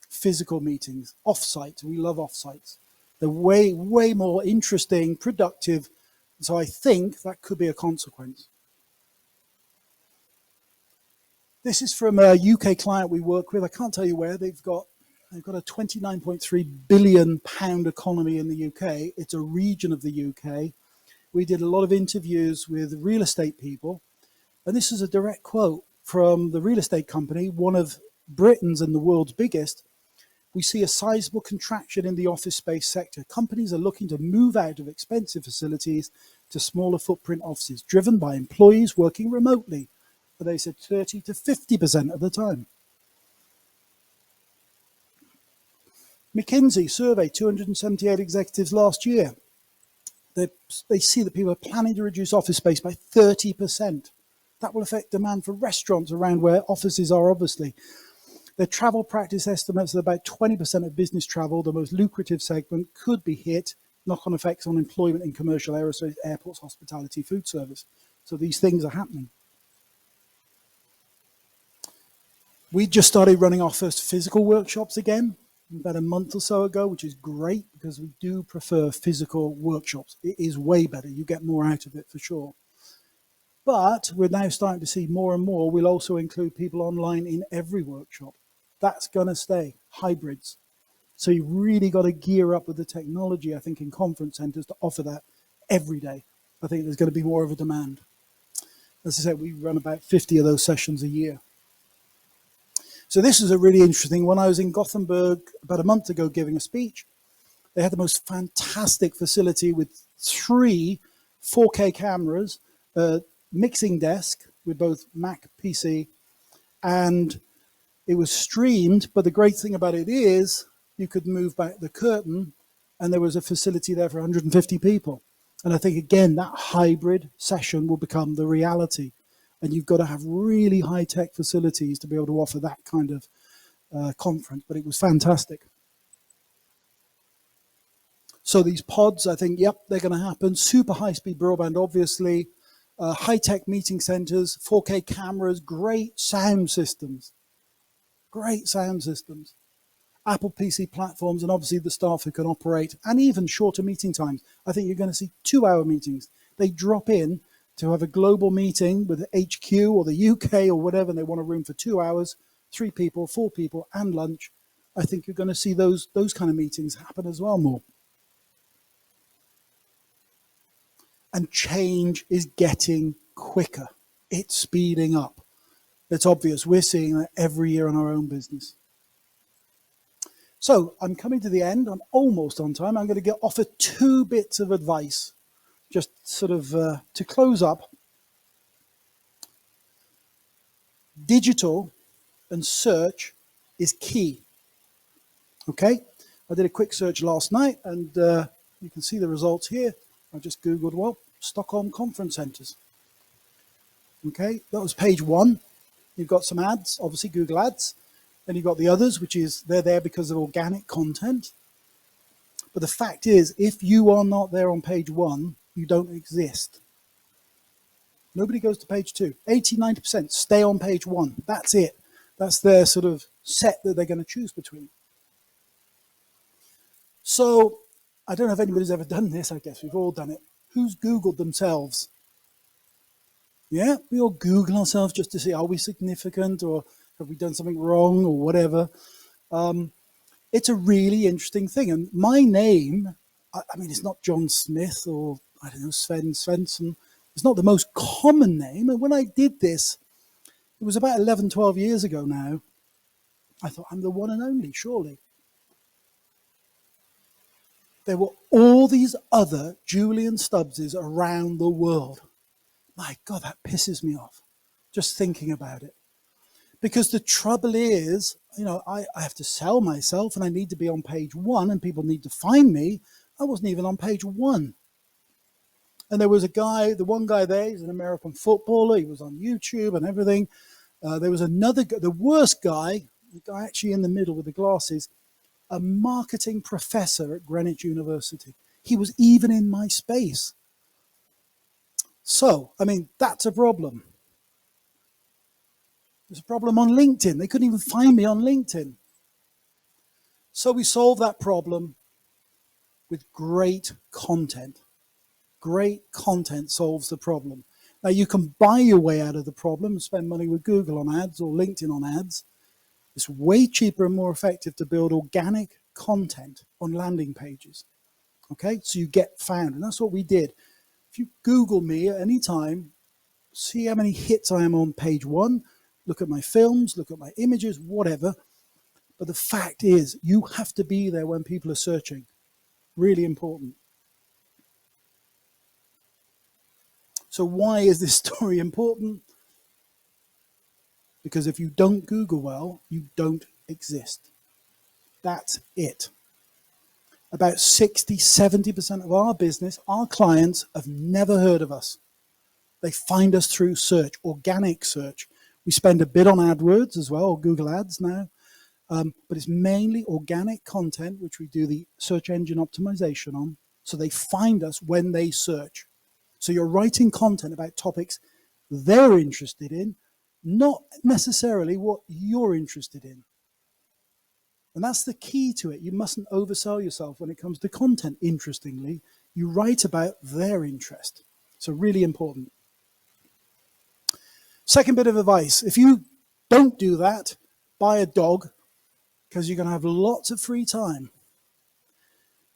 physical meetings, off-site. We love off-sites. They're way, way more interesting, productive. So I think that could be a consequence. This is from a UK client we work with. I can't tell you where. They've got a 29.3 billion pound economy in the UK. It's a region of the UK. We did a lot of interviews with real estate people. And this is a direct quote from the real estate company, one of Britain's and the world's biggest. We see a sizable contraction in the office space sector. Companies are looking to move out of expensive facilities to smaller footprint offices, driven by employees working remotely. But they said 30 to 50% of the time. McKinsey surveyed 278 executives last year. They see that people are planning to reduce office space by 30%. That will affect demand for restaurants around where offices are, obviously. Their travel practice estimates that about 20% of business travel, the most lucrative segment, could be hit. Knock-on effects on employment in commercial aerospace, airports, hospitality, food service. So these things are happening. We just started running our first physical workshops again about a month or so ago, which is great because we do prefer physical workshops. It is way better. You get more out of it for sure. But we're now starting to see more and more. We'll also include people online in every workshop. That's going to stay, hybrids. So you really got to gear up with the technology, I think, in conference centers to offer that every day. I think there's going to be more of a demand. As I said, we run about 50 of those sessions a year. So this is a really interesting one. I was in Gothenburg about a month ago giving a speech. They had the most fantastic facility with 3 4K cameras, mixing desk with both Mac, PC, and it was streamed. But the great thing about it is you could move back the curtain and there was a facility there for 150 people. And I think, again, that hybrid session will become the reality. And you've got to have really high-tech facilities to be able to offer that kind of conference. But it was fantastic. So these pods, I think, yep, they're going to happen. Super high-speed broadband, obviously. High-tech meeting centers, 4K cameras, great sound systems. Great sound systems. Apple PC platforms, and obviously the staff who can operate, and even shorter meeting times. I think you're going to see 2-hour meetings. They drop in to have a global meeting with HQ or the UK or whatever, and they want a room for 2 hours, 3 people, 4 people, and lunch. I think you're going to see those kind of meetings happen as well more. And change is getting quicker. It's speeding up. It's obvious. We're seeing that every year in our own business. So I'm coming to the end. I'm almost on time. I'm going to offer 2 bits of advice, just sort of to close up. Digital and search is key. Okay? I did a quick search last night, and you can see the results here. I just Googled, well, Stockholm conference centers. Okay, that was page 1. You've got some ads, obviously Google ads. Then you've got the others, which is they're there because of organic content. But the fact is, if you are not there on page 1, you don't exist. Nobody goes to page 2. 80, 90% stay on page 1. That's it. That's their sort of set that they're going to choose between. So I don't know if anybody's ever done this. I guess we've all done it. Who's Googled themselves? Yeah, we all Google ourselves just to see, are we significant or have we done something wrong or whatever? It's a really interesting thing. And my name, I mean, it's not John Smith or, I don't know, Sven Svensson. It's not the most common name. And when I did this, it was about 11, 12 years ago now. I thought, I'm the one and only, surely. There were all these other Julian Stubbses around the world. My God, that pisses me off, just thinking about it. Because the trouble is, you know, I have to sell myself and I need to be on page 1 and people need to find me. I wasn't even on page 1. And there was a guy, the one guy there, he's an American footballer. He was on YouTube and everything. There was another guy, the worst guy, the guy actually in the middle with the glasses, a marketing professor at Greenwich University. He was even in my space. So, I mean, that's a problem. There's a problem on LinkedIn. They couldn't even find me on LinkedIn. So we solved that problem with great content. Great content solves the problem. Now, you can buy your way out of the problem and spend money with Google on ads or LinkedIn on ads. It's way cheaper and more effective to build organic content on landing pages. Okay, so you get found, and that's what we did. If you Google me at any time, see how many hits I am on page 1, look at my films, look at my images, whatever. But the fact is, you have to be there when people are searching. Really important. So why is this story important? Because if you don't Google well, you don't exist. That's it. About 60, 70% of our business, our clients have never heard of us. They find us through search, organic search. We spend a bit on AdWords as well, or Google Ads now, but it's mainly organic content, which we do the search engine optimization on, so they find us when they search. So you're writing content about topics they're interested in, not necessarily what you're interested in. And that's the key to it. You mustn't oversell yourself when it comes to content, interestingly. You write about their interest. So really important. Second bit of advice, if you don't do that, buy a dog, because you're going to have lots of free time.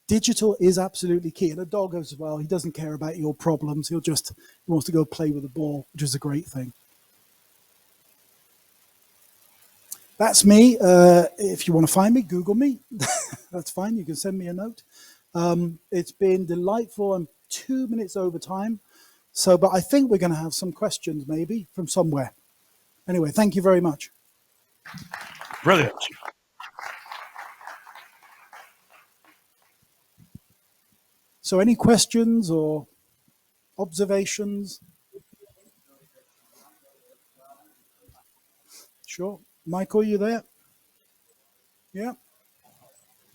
Digital is absolutely key. And a dog as well, he doesn't care about your problems. He wants to go play with the ball, which is a great thing. That's me. If you want to find me, Google me. That's fine. You can send me a note. It's been delightful. I'm 2 minutes over time. So, but I think we're going to have some questions maybe from somewhere. Anyway, thank you very much. Brilliant. So any questions or observations? Sure. Michael, you there? Yeah.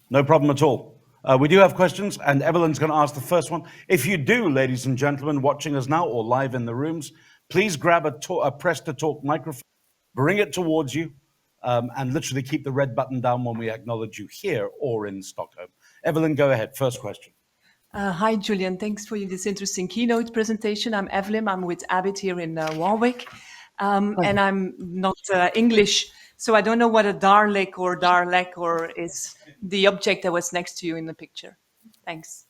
No problem at all. We do have questions, and Evelyn's going to ask the first one. If you do, ladies and gentlemen, watching us now or live in the rooms, please grab a press to talk microphone, bring it towards you, and literally keep the red button down when we acknowledge you here or in Stockholm. Evelyn, go ahead. First question. Hi, Julian. Thanks for this interesting keynote presentation. I'm Evelyn. I'm with Abbott here in Warwick. And I'm not English, so I don't know what a Dalek or Dalek or is the object that was next to you in the picture. Thanks.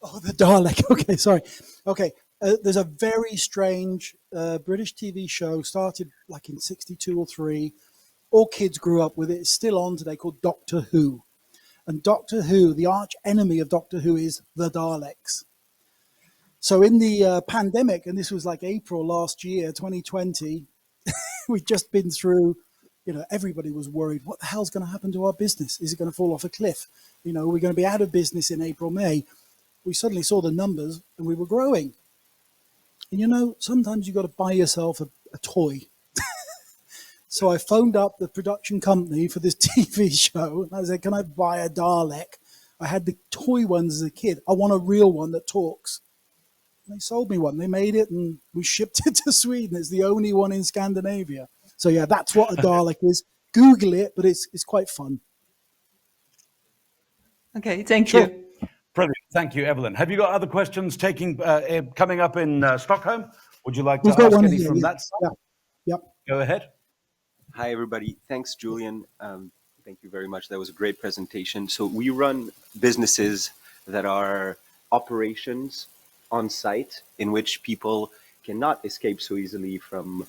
Oh, the Dalek. Okay, sorry. Okay, there's a very strange British TV show, started like in 62 or 3. All kids grew up with it. It's still on today, called Doctor Who. And Doctor Who, the arch enemy of Doctor Who is the Daleks. So in the pandemic, and this was like April last year, 2020, we'd just been through, everybody was worried, what the hell's going to happen to our business? Is it going to fall off a cliff? We're going to be out of business in April, May. We suddenly saw the numbers and we were growing. And sometimes you've got to buy yourself a toy. So I phoned up the production company for this TV show and I said, can I buy a Dalek? I had the toy ones as a kid. I want a real one that talks. And they sold me one. They made it and we shipped it to Sweden. It's the only one in Scandinavia. So yeah, that's what a Dalek is. Google it, but it's quite fun. Okay, thank you. Brilliant. Thank you, Evelyn. Have you got other questions coming up in Stockholm? Would you like to We've got ask one any here, from yeah. that side? Yep. Go ahead. Hi, everybody. Thanks, Julian. Thank you very much. That was a great presentation. So we run businesses that are operations on site in which people cannot escape so easily from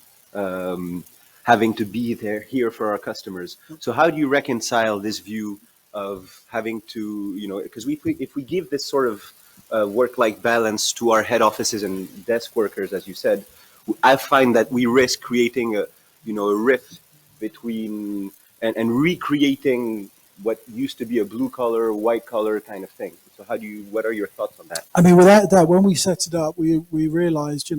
having to be here for our customers. So how do you reconcile this view of having to, because if we give this sort of work-life balance to our head offices and desk workers, as you said, I find that we risk creating a rift between and recreating what used to be a blue collar, white collar kind of thing. So what are your thoughts on that? I mean, without that, when we set it up, we realised,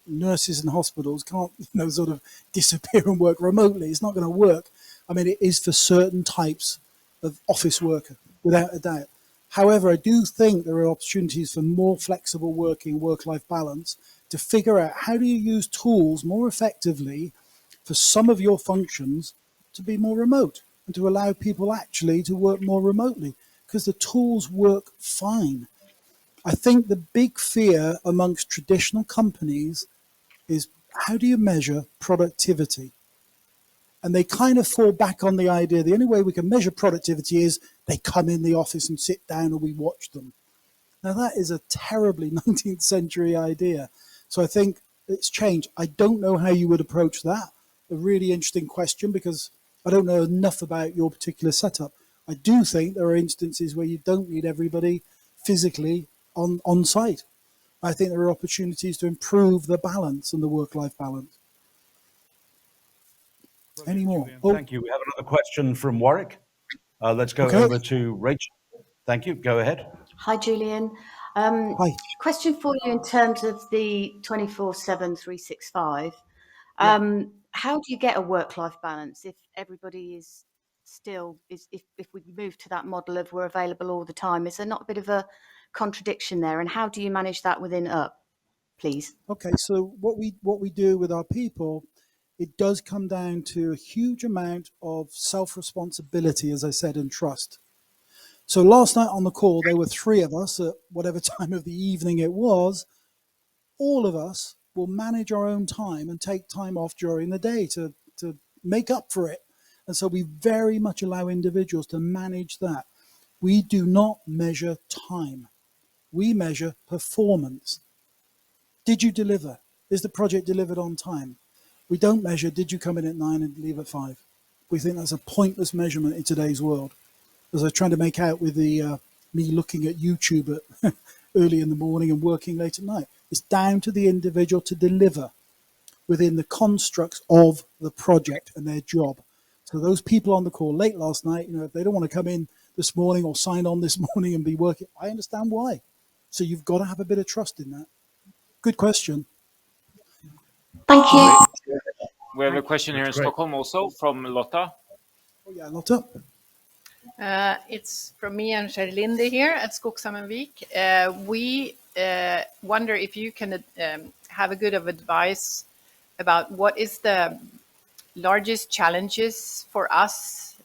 nurses in hospitals can't, sort of disappear and work remotely. It's not going to work. I mean, it is for certain types of office worker, without a doubt. However, I do think there are opportunities for more flexible working, work-life balance to figure out how do you use tools more effectively for some of your functions to be more remote and to allow people actually to work more remotely, because the tools work fine. I think the big fear amongst traditional companies is how do you measure productivity? And they kind of fall back on the idea the only way we can measure productivity is they come in the office and sit down and we watch them. Now that is a terribly 19th century idea. So I think it's changed. I don't know how you would approach that. A really interesting question, because I don't know enough about your particular setup. I do think there are instances where you don't need everybody physically on site. I think there are opportunities to improve the balance and the work-life balance. Any more? Thank you. We have another question from Warwick. Let's go over to Rachel. Thank you. Go ahead. Hi, Julian. Hi. Question for you in terms of the 24/7, 365. How do you get a work-life balance if everybody is still, if we move to that model of we're available all the time? Is there not a bit of a contradiction there? And how do you manage that within UP, please? Okay, so what we do with our people, it does come down to a huge amount of self-responsibility, as I said, and trust. So last night on the call, there were 3 of us at whatever time of the evening it was. All of us will manage our own time and take time off during the day to make up for it. And so we very much allow individuals to manage that. We do not measure time. We measure performance. Did you deliver? Is the project delivered on time? We don't measure, did you come in at 9 and leave at 5? We think that's a pointless measurement in today's world. As I was trying to make out with the me looking at YouTube at early in the morning and working late at night. It's down to the individual to deliver within the constructs of the project and their job. So those people on the call late last night, if they don't want to come in this morning or sign on this morning and be working, I understand why. So you've got to have a bit of trust in that. Good question. Thank you. We have a question here in Stockholm also from Lotta. Oh yeah, Lotta. It's from me and Sherlinde here at Skogshammenvik. We wonder if you can have a good of advice about what is the largest challenges for us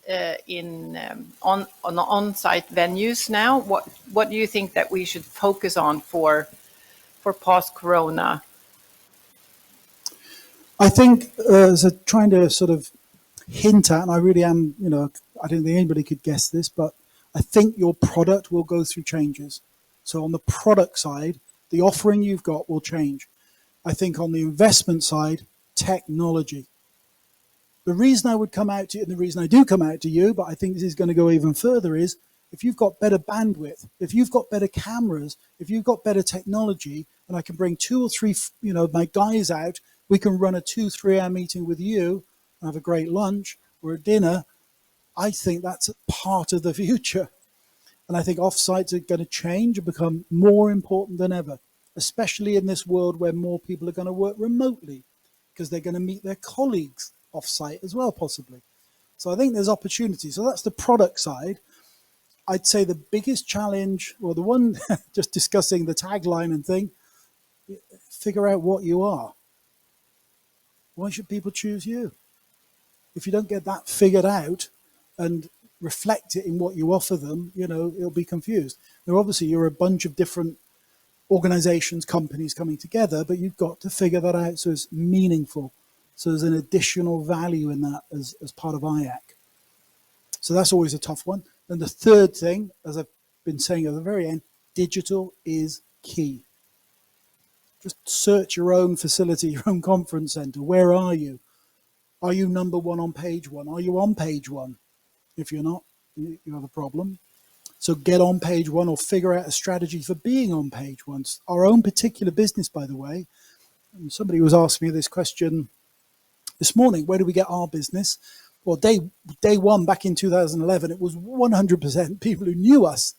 on on-site venues now. What do you think that we should focus on for post-Corona? I think as a trying to sort of hint at, and I really am, I don't think anybody could guess this, but I think your product will go through changes. So on the product side, the offering you've got will change. I think on the investment side, technology. The reason I would come out to you, and the reason I do come out to you, but I think this is going to go even further, is if you've got better bandwidth, if you've got better cameras, if you've got better technology, and I can bring 2 or 3, my guys out, we can run a 2-3 hour meeting with you, have a great lunch or a dinner. I think that's part of the future. And I think offsites are going to change and become more important than ever, especially in this world where more people are going to work remotely because they're going to meet their colleagues offsite as well, possibly. So I think there's opportunity. So that's the product side. I'd say the biggest challenge, or the one just discussing the tagline and thing, figure out what you are. Why should people choose you? If you don't get that figured out and reflect it in what you offer them, it'll be confused. Now, obviously, you're a bunch of different organizations, companies coming together, but you've got to figure that out so it's meaningful. So there's an additional value in that as part of IACC. So that's always a tough one. And the third thing, as I've been saying at the very end, digital is key. Just search your own facility, your own conference center. Where are you? Are you number 1 on page 1? Are you on page 1? If you're not, you have a problem. So get on page 1 or figure out a strategy for being on page 1. Our own particular business, by the way, and somebody was asking me this question this morning, where do we get our business? Well, day one back in 2011, it was 100% people who knew us.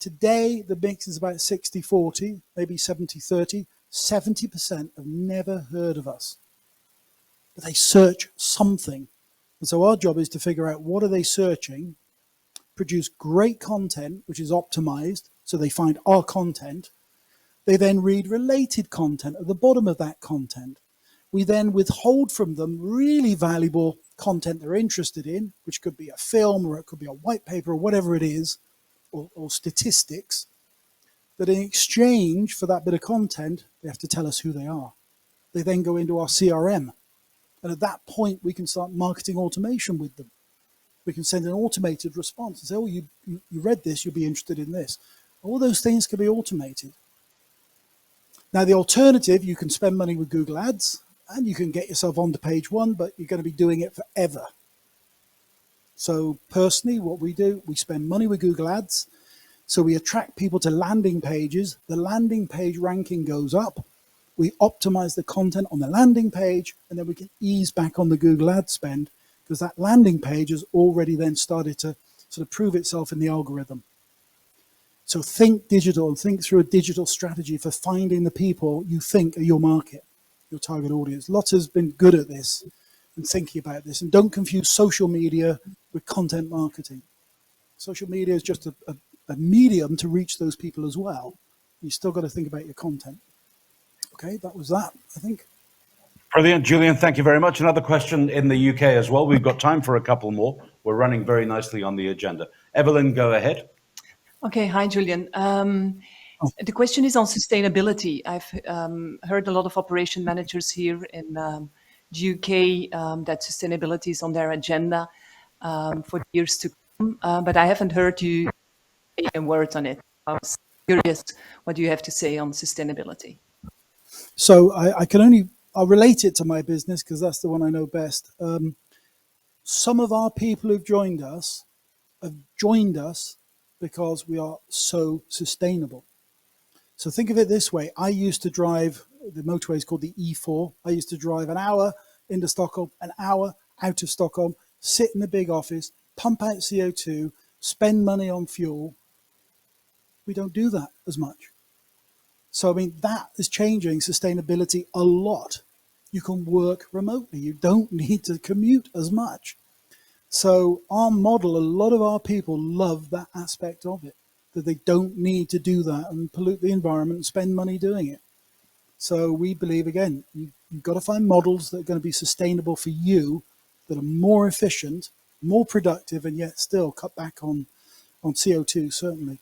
Today, the mix is about 60-40, maybe 70-30. 70% have never heard of us, but they search something. And so our job is to figure out what are they searching, produce great content, which is optimized, so they find our content. They then read related content at the bottom of that content. We then withhold from them really valuable content they're interested in, which could be a film or it could be a white paper or whatever it is, or statistics, that in exchange for that bit of content, they have to tell us who they are. They then go into our CRM. And at that point, we can start marketing automation with them. We can send an automated response and say, oh, you read this, you'll be interested in this. All those things can be automated. Now, the alternative, you can spend money with Google Ads and you can get yourself onto page one, but you're going to be doing it forever. So personally, what we do, we spend money with Google Ads. So we attract people to landing pages. The landing page ranking goes up. We optimize the content on the landing page, and then we can ease back on the Google Ads spend because that landing page has already then started to sort of prove itself in the algorithm. So think digital and think through a digital strategy for finding the people you think are your market, your target audience. Lotta's been good at this and thinking about this. And don't confuse social media with content marketing. Social media is just a medium to reach those people as well. You still got to think about your content. Okay, that was that, I think. Brilliant, Julian. Thank you very much. Another question in the UK as well. We've got time for a couple more. We're running very nicely on the agenda. Evelyn, go ahead. Okay, hi, Julian. The question is on sustainability. I've heard a lot of operation managers here in the UK that sustainability is on their agenda for years to come, but I haven't heard you say a word on it. I was curious what you have to say on sustainability. So I'll relate it to my business because that's the one I know best. Some of our people who've joined us have joined us because we are so sustainable. So think of it this way. I used to drive, the motorway is called the E4. I used to drive an hour into Stockholm, an hour out of Stockholm, sit in the big office, pump out CO2, spend money on fuel. We don't do that as much. So, I mean, that is changing sustainability a lot. You can work remotely. You don't need to commute as much. So our model, a lot of our people love that aspect of it, that they don't need to do that and pollute the environment and spend money doing it. So we believe, again, you've got to find models that are going to be sustainable for you, that are more efficient, more productive, and yet still cut back on CO2, certainly.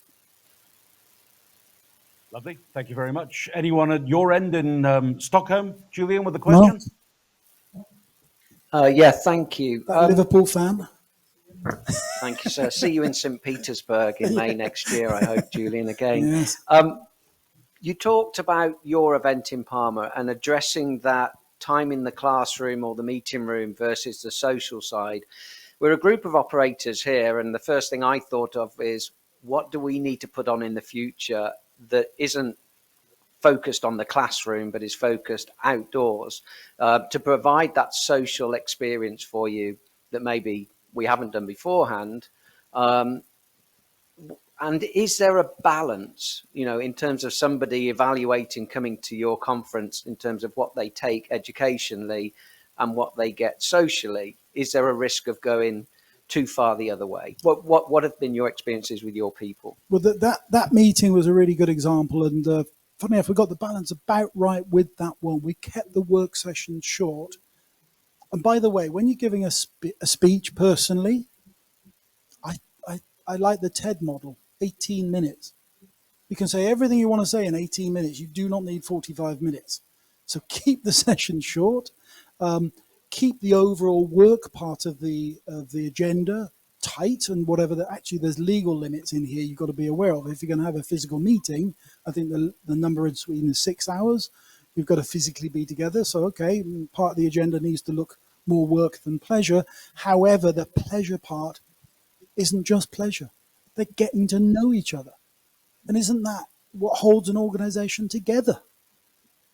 Lovely. Thank you very much. Anyone at your end in Stockholm, Julian, with a question? Yeah, thank you. Liverpool fan. Thank you, sir. See you in St. Petersburg in May next year, I hope, Julian, again. Yes. You talked about your event in Parma and addressing that time in the classroom or the meeting room versus the social side. We're a group of operators here, and the first thing I thought of is, what do we need to put on in the future that isn't focused on the classroom but is focused outdoors to provide that social experience for you that maybe we haven't done beforehand? And is there a balance, you know, in terms of somebody evaluating coming to your conference in terms of what they take educationally and what they get socially? Is there a risk of going too far the other way? What have been your experiences with your people? Well, that meeting was a really good example, and funny enough, we got the balance about right with that one. We kept the work session short. And by the way, when you're giving a speech personally, I like the TED model, 18 minutes. You can say everything you want to say in 18 minutes. You do not need 45 minutes. So keep the session short. Keep the overall work part of the agenda tight, and whatever actually there's legal limits in here you've got to be aware of. If you're going to have a physical meeting, I think the number in Sweden is 6 hours. You've got to physically be together. So, okay, part of the agenda needs to look more work than pleasure. However, the pleasure part isn't just pleasure. They're getting to know each other. And isn't that what holds an organization together?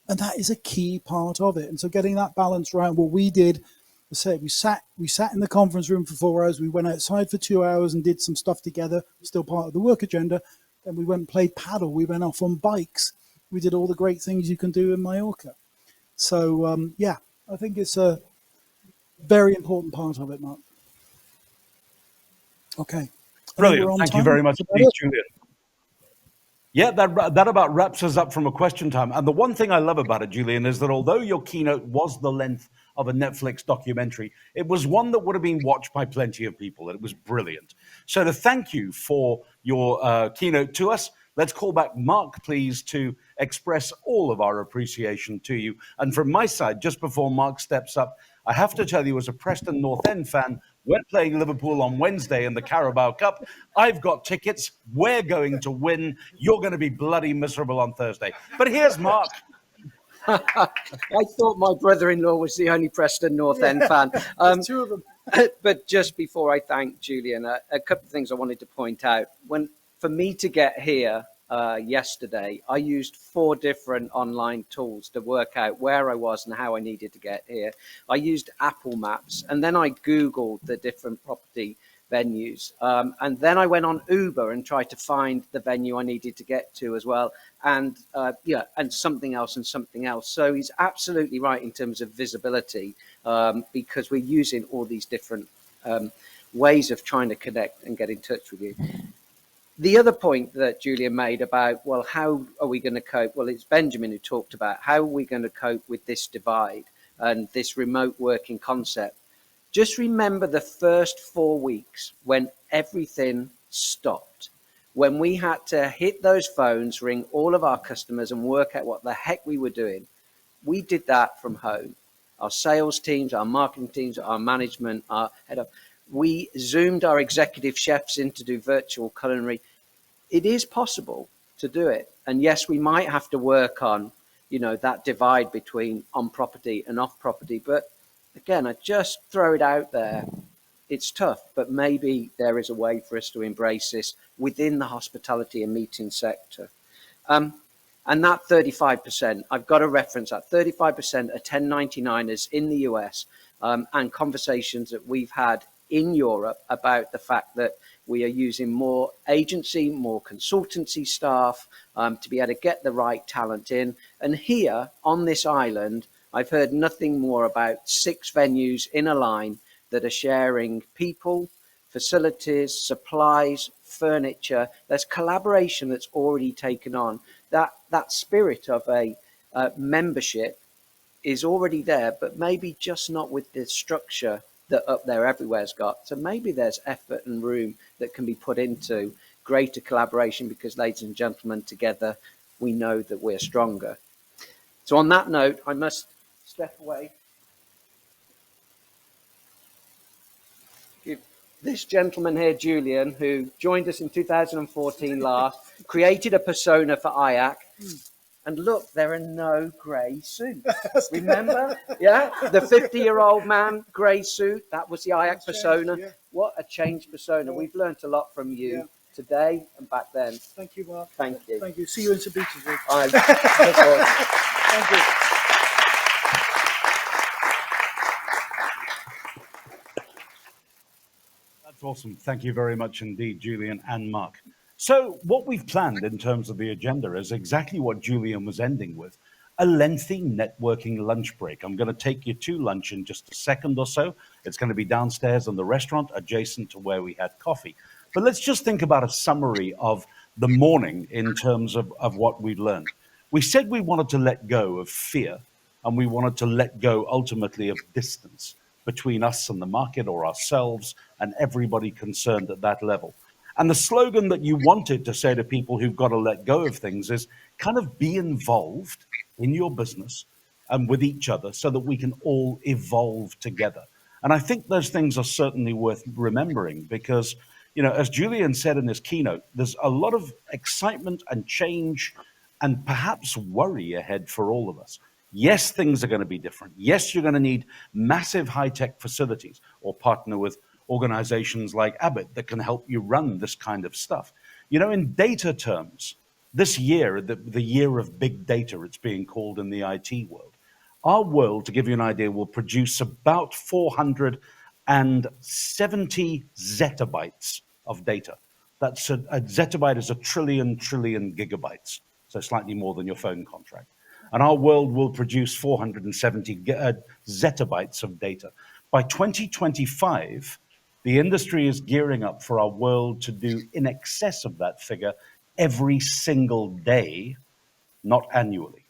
And that is a key part of it. And so getting that balance right, what we did, I said, we sat in the conference room for 4 hours. We went outside for 2 hours and did some stuff together, still part of the work agenda. Then we went and played paddle. We went off on bikes. We did all the great things you can do in Mallorca. So, yeah, I think it's a very important part of it, Mark. Okay. I think Brilliant. we're on Thank you time. very much Is that indeed, it? Julian. Yeah, that about wraps us up from a question time. And the one thing I love about it, Julian, is that although your keynote was the length of a Netflix documentary, it was one that would have been watched by plenty of people. It was brilliant. So to thank you for your keynote to us, let's call back Mark, please, to express all of our appreciation to you. And from my side, just before Mark steps up, I have to tell you, as a Preston North End fan, we're playing Liverpool on Wednesday in the Carabao Cup. I've got tickets. We're going to win. You're going to be bloody miserable on Thursday. But here's Mark. I thought my brother-in-law was the only Preston North End fan. There's two of them. But just before I thank Julian, a couple of things I wanted to point out. For me to get here yesterday, I used 4 different online tools to work out where I was and how I needed to get here. I used Apple Maps, and then I Googled the different property venues. And then I went on Uber and tried to find the venue I needed to get to as well. And and something else and something else. So he's absolutely right in terms of visibility, because we're using all these different ways of trying to connect and get in touch with you. The other point that Julian made about, well, how are we going to cope? Well, it's Benjamin who talked about how are we going to cope with this divide and this remote working concept. Just remember the first 4 weeks when everything stopped, when we had to hit those phones, ring all of our customers and work out what the heck we were doing. We did that from home. Our sales teams, our marketing teams, our management, our head of, we Zoomed our executive chefs in to do virtual culinary. It is possible to do it. And yes, we might have to work on, that divide between on property and off property. But again, I just throw it out there. It's tough, but maybe there is a way for us to embrace this within the hospitality and meeting sector. And that 35%, I've got to reference that 35% are 1099ers in the US, and conversations that we've had in Europe about the fact that we are using more agency, more consultancy staff to be able to get the right talent in. And here on this island, I've heard nothing more about 6 venues in a line that are sharing people, facilities, supplies, furniture. There's collaboration that's already taken on. That spirit of a membership is already there, but maybe just not with the structure that Up There Everywhere's got. So maybe there's effort and room that can be put into greater collaboration because, ladies and gentlemen, together we know that we're stronger. So on that note, I must step away. This gentleman here, Julian, who joined us in 2014 last, created a persona for IACC. And look, there are no grey suits. Remember? Yeah, the 50-year-old man, grey suit. That was the IACC persona. Yeah. What a changed persona. We've learnt a lot from you today and back then. Thank you, Mark. Thank you. Thank you. See you in St. Petersburg. Thank you. That's awesome. Thank you very much indeed, Julian and Mark. So what we've planned in terms of the agenda is exactly what Julian was ending with, a lengthy networking lunch break. I'm going to take you to lunch in just a second or so. It's going to be downstairs in the restaurant adjacent to where we had coffee. But let's just think about a summary of the morning in terms of what we've learned. We said we wanted to let go of fear, and we wanted to let go ultimately of distance between us and the market or ourselves and everybody concerned at that level. And the slogan that you wanted to say to people who've got to let go of things is kind of be involved in your business and with each other so that we can all evolve together. And I think those things are certainly worth remembering because, as Julian said in his keynote, there's a lot of excitement and change and perhaps worry ahead for all of us. Yes, things are going to be different. Yes, you're going to need massive high-tech facilities or partner with organizations like Abbott that can help you run this kind of stuff. In data terms, this year, the year of big data, it's being called in the IT world, our world, to give you an idea, will produce about 470 zettabytes of data. That's a zettabyte is a trillion gigabytes, so slightly more than your phone contract. And our world will produce 470 zettabytes of data. By 2025, the industry is gearing up for our world to do in excess of that figure every single day, not annually.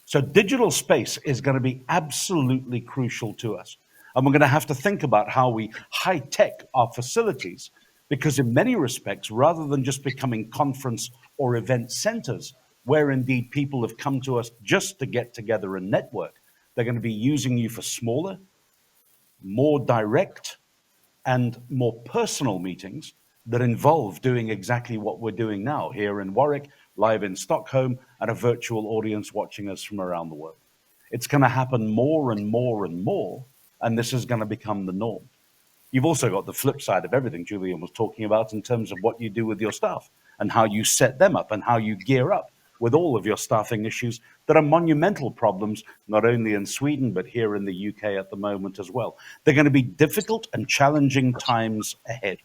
So digital space is going to be absolutely crucial to us. And we're going to have to think about how we high-tech our facilities, because in many respects, rather than just becoming conference or event centers, where indeed people have come to us just to get together and network, they're going to be using you for smaller, more direct, and more personal meetings that involve doing exactly what we're doing now here in Warwick, live in Stockholm, and a virtual audience watching us from around the world. It's going to happen more and more and more, and this is going to become the norm. You've also got the flip side of everything Julian was talking about in terms of what you do with your staff and how you set them up and how you gear up with all of your staffing issues that are monumental problems, not only in Sweden, but here in the UK at the moment as well. They're going to be difficult and challenging times ahead.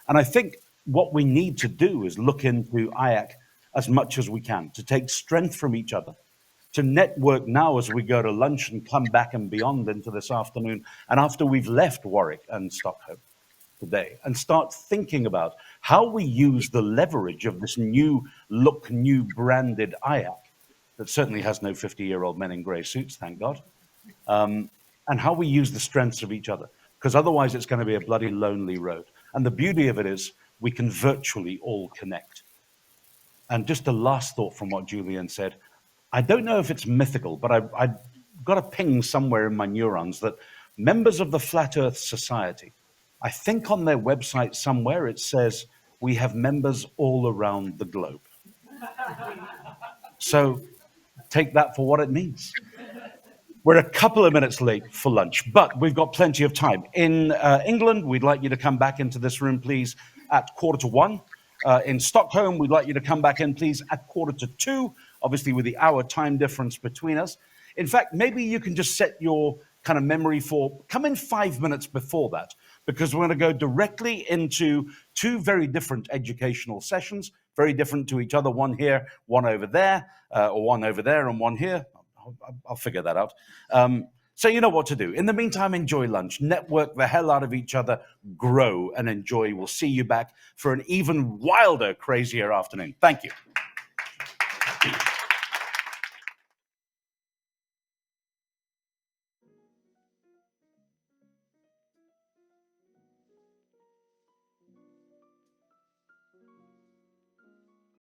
And I think what we need to do is look into IACC as much as we can, to take strength from each other, to network now as we go to lunch and come back and beyond into this afternoon, and after we've left Warwick and Stockholm today, and start thinking about how we use the leverage of this new look, new branded IACC that certainly has no 50-year-old men in grey suits, thank God, and how we use the strengths of each other, because otherwise it's going to be a bloody lonely road. And the beauty of it is we can virtually all connect. And just a last thought from what Julian said, I don't know if it's mythical, but I got a ping somewhere in my neurons that members of the Flat Earth Society, I think on their website somewhere it says, we have members all around the globe. So take that for what it means. We're a couple of minutes late for lunch, but we've got plenty of time. In England, we'd like you to come back into this room, please, at 1:45. In Stockholm, we'd like you to come back in, please, at 1:45, obviously with the hour time difference between us. In fact, maybe you can just set your kind of memory for, come in 5 minutes before that, because we're going to go directly into two very different educational sessions, very different to each other, one here, one over there, or one over there and one here. I'll figure that out. So you know what to do. In the meantime, enjoy lunch, network the hell out of each other, grow and enjoy. We'll see you back for an even wilder, crazier afternoon. Thank you.